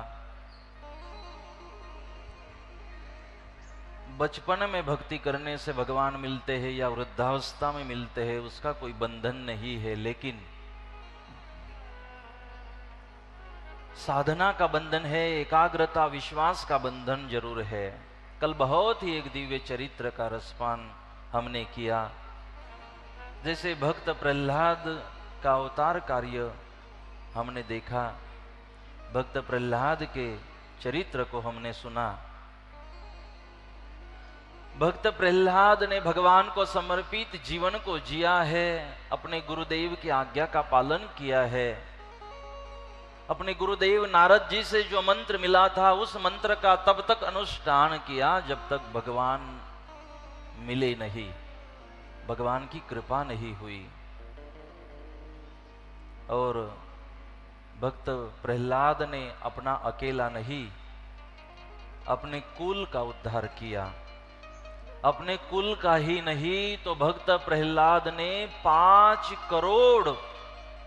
बचपन में भक्ति करने से भगवान मिलते हैं या वृद्धावस्था में मिलते हैं, उसका कोई बंधन नहीं है, लेकिन साधना का बंधन है, एकाग्रता विश्वास का बंधन जरूर है। कल बहुत ही एक दिव्य चरित्र का रसपान हमने किया, जैसे भक्त प्रहलाद का अवतार कार्य हमने देखा, भक्त प्रहलाद के चरित्र को हमने सुना। भक्त प्रहलाद ने भगवान को समर्पित जीवन को जिया है, अपने गुरुदेव की आज्ञा का पालन किया है, अपने गुरुदेव नारद जी से जो मंत्र मिला था उस मंत्र का तब तक अनुष्ठान किया जब तक भगवान मिले नहीं, भगवान की कृपा नहीं हुई। और भक्त प्रहलाद ने अपना अकेला नहीं, अपने कुल का उद्धार किया, अपने कुल का ही नहीं तो भक्त प्रहलाद ने 5 करोड़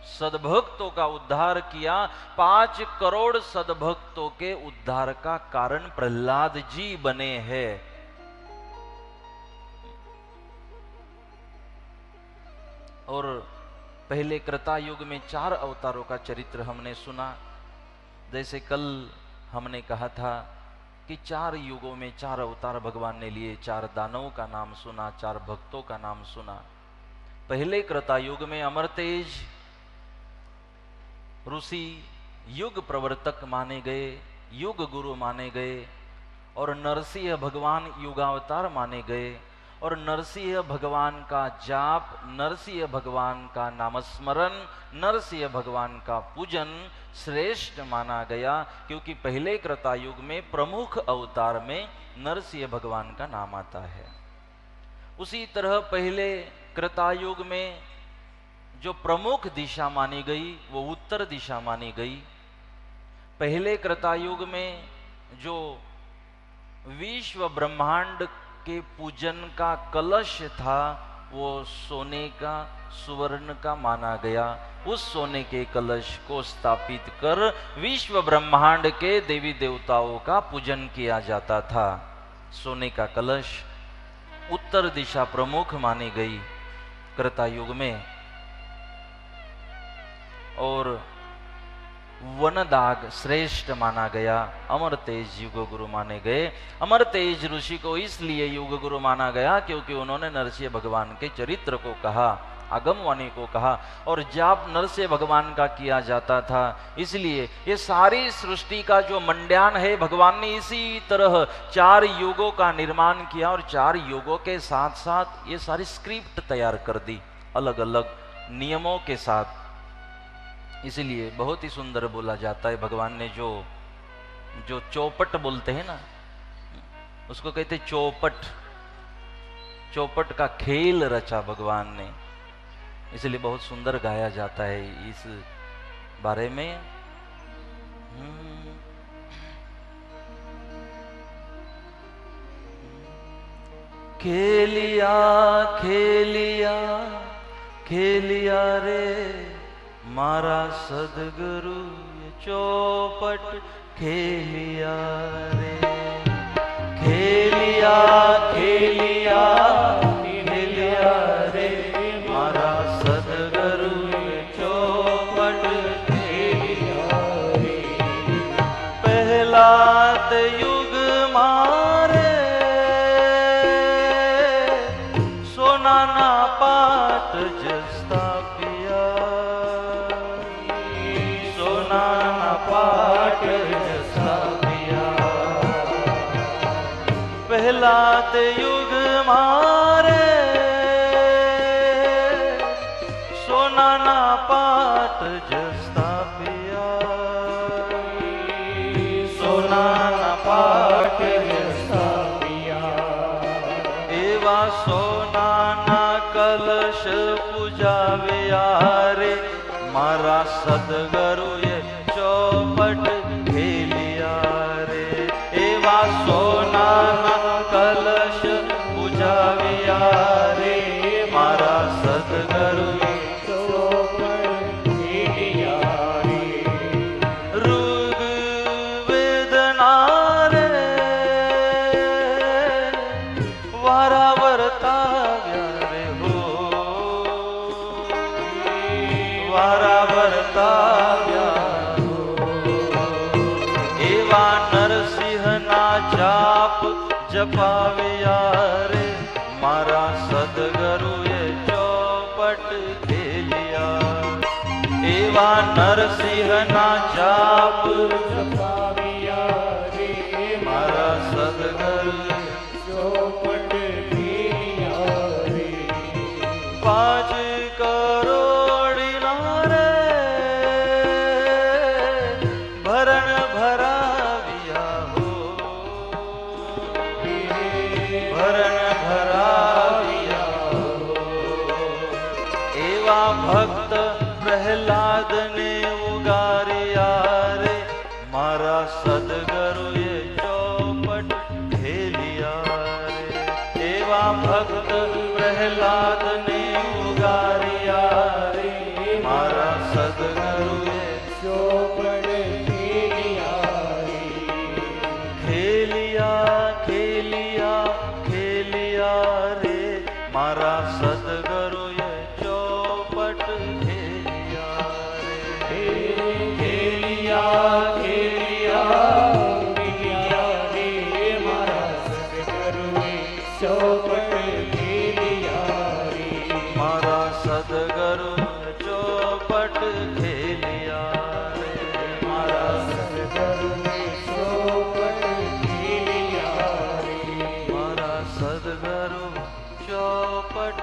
सद्भक्तों का उद्धार किया। 5 करोड़ सद्भक्तों के उद्धार का कारण प्रहलाद जी बने हैं। और पहले कृता युग में 4 अवतारों का चरित्र हमने सुना। जैसे कल हमने कहा था कि 4 युगों में 4 अवतार भगवान ने लिए, 4 दानवों का नाम सुना, 4 भक्तों का नाम सुना। पहले कृता युग में अमरतेज ऋषि युग प्रवर्तक माने गए, युग गुरु माने गए, और नरसिंह भगवान युगावतार माने गए। और नरसिंह भगवान का जाप, नरसिंह भगवान का नामस्मरण, नरसिंह भगवान का पूजन श्रेष्ठ माना गया, क्योंकि पहले कृतायुग में प्रमुख अवतार में नरसिंह भगवान का नाम आता है। उसी तरह पहले कृतायुग में जो प्रमुख दिशा मानी गई वो उत्तर दिशा मानी गई। पहले कृतायुग में जो विश्व ब्रह्मांड के पूजन का कलश था वो सोने का, सुवर्ण का माना गया। उस सोने के कलश को स्थापित कर विश्व ब्रह्मांड के देवी देवताओं का पूजन किया जाता था। सोने का कलश उत्तर दिशा प्रमुख मानी गई कृतायुग में। और वनदाग श्रेष्ठ माना गया, अमर तेज युग गुरु माने गए। अमर तेज ऋषि को इसलिए युग गुरु माना गया क्योंकि उन्होंने नरसिंह भगवान के चरित्र को कहा, आगमवाणी को कहा, और जाप नरसिंह भगवान का किया जाता था। इसलिए ये सारी सृष्टि का जो मंड्यान है, भगवान ने इसी तरह 4 युगों का निर्माण किया और 4 युगों के साथ साथ ये सारी स्क्रिप्ट तैयार कर दी अलग अलग नियमों के साथ। इसलिए बहुत ही सुंदर बोला जाता है, भगवान ने जो चौपट बोलते हैं ना, उसको कहते चौपट। चौपट का खेल रचा भगवान ने, इसलिए बहुत सुंदर गाया जाता है इस बारे में। खेलिया खेलिया खेलिया रे मारा सदगुरु ये चौपट खेलिया रे। खेलिया खेलिया खेलिया रे मारा सदगुरु ये चौपट खेलिया रे। पहलाद युग मारे सोना ना पाट जस्ता पिया, सोना ना पाट जस्ता पिया। पहलाद युग मारे सोना ना पाट जस्ता पिया, सोना ना पाट जस्ता पिया। एवा सोना ना कलश पूजाव्या रे मारा सदगुरु ये चौपट खेलिया रे। एवा सोना ना कलश पूजाव्या रे मारा सदगुरु ये चौपट खेलिया रे। ऋग वेदना रे वारावरताव्या रे हो, वारावरताव्या हो। एवा नरसिंह ना जाप जपाव्या रे मारा सदगुरु ये चौपट खेलिया। एवा नरसिंह ना जाप जपाव्या रे मारा सदगुरु ये चौपट खेलिया रे। 5 करोड़ नारे भरण भराविया हो, भरण भराविया हो। एवा भक्त प्रहलाद ने उगारिया रे मारा सदगुरु ये चौपट खेलिया रे। एवा भक्त प्रहलाद ने उगारिया रे मारा सदगुरु ये चौपट खेलिया रे। खेलिया खेलिया खेलिया रे मारा सदगुरु ये चौपट खेलिया रे। खेलिया खेलिया खेलिया रे मारा सदगुरु ये चौपट खेलिया रे। मारा सदगुरु चौपट खेलिया रे। मारा सदगुरु चौपट खेलिया रे। मारा सदगुरु चौपट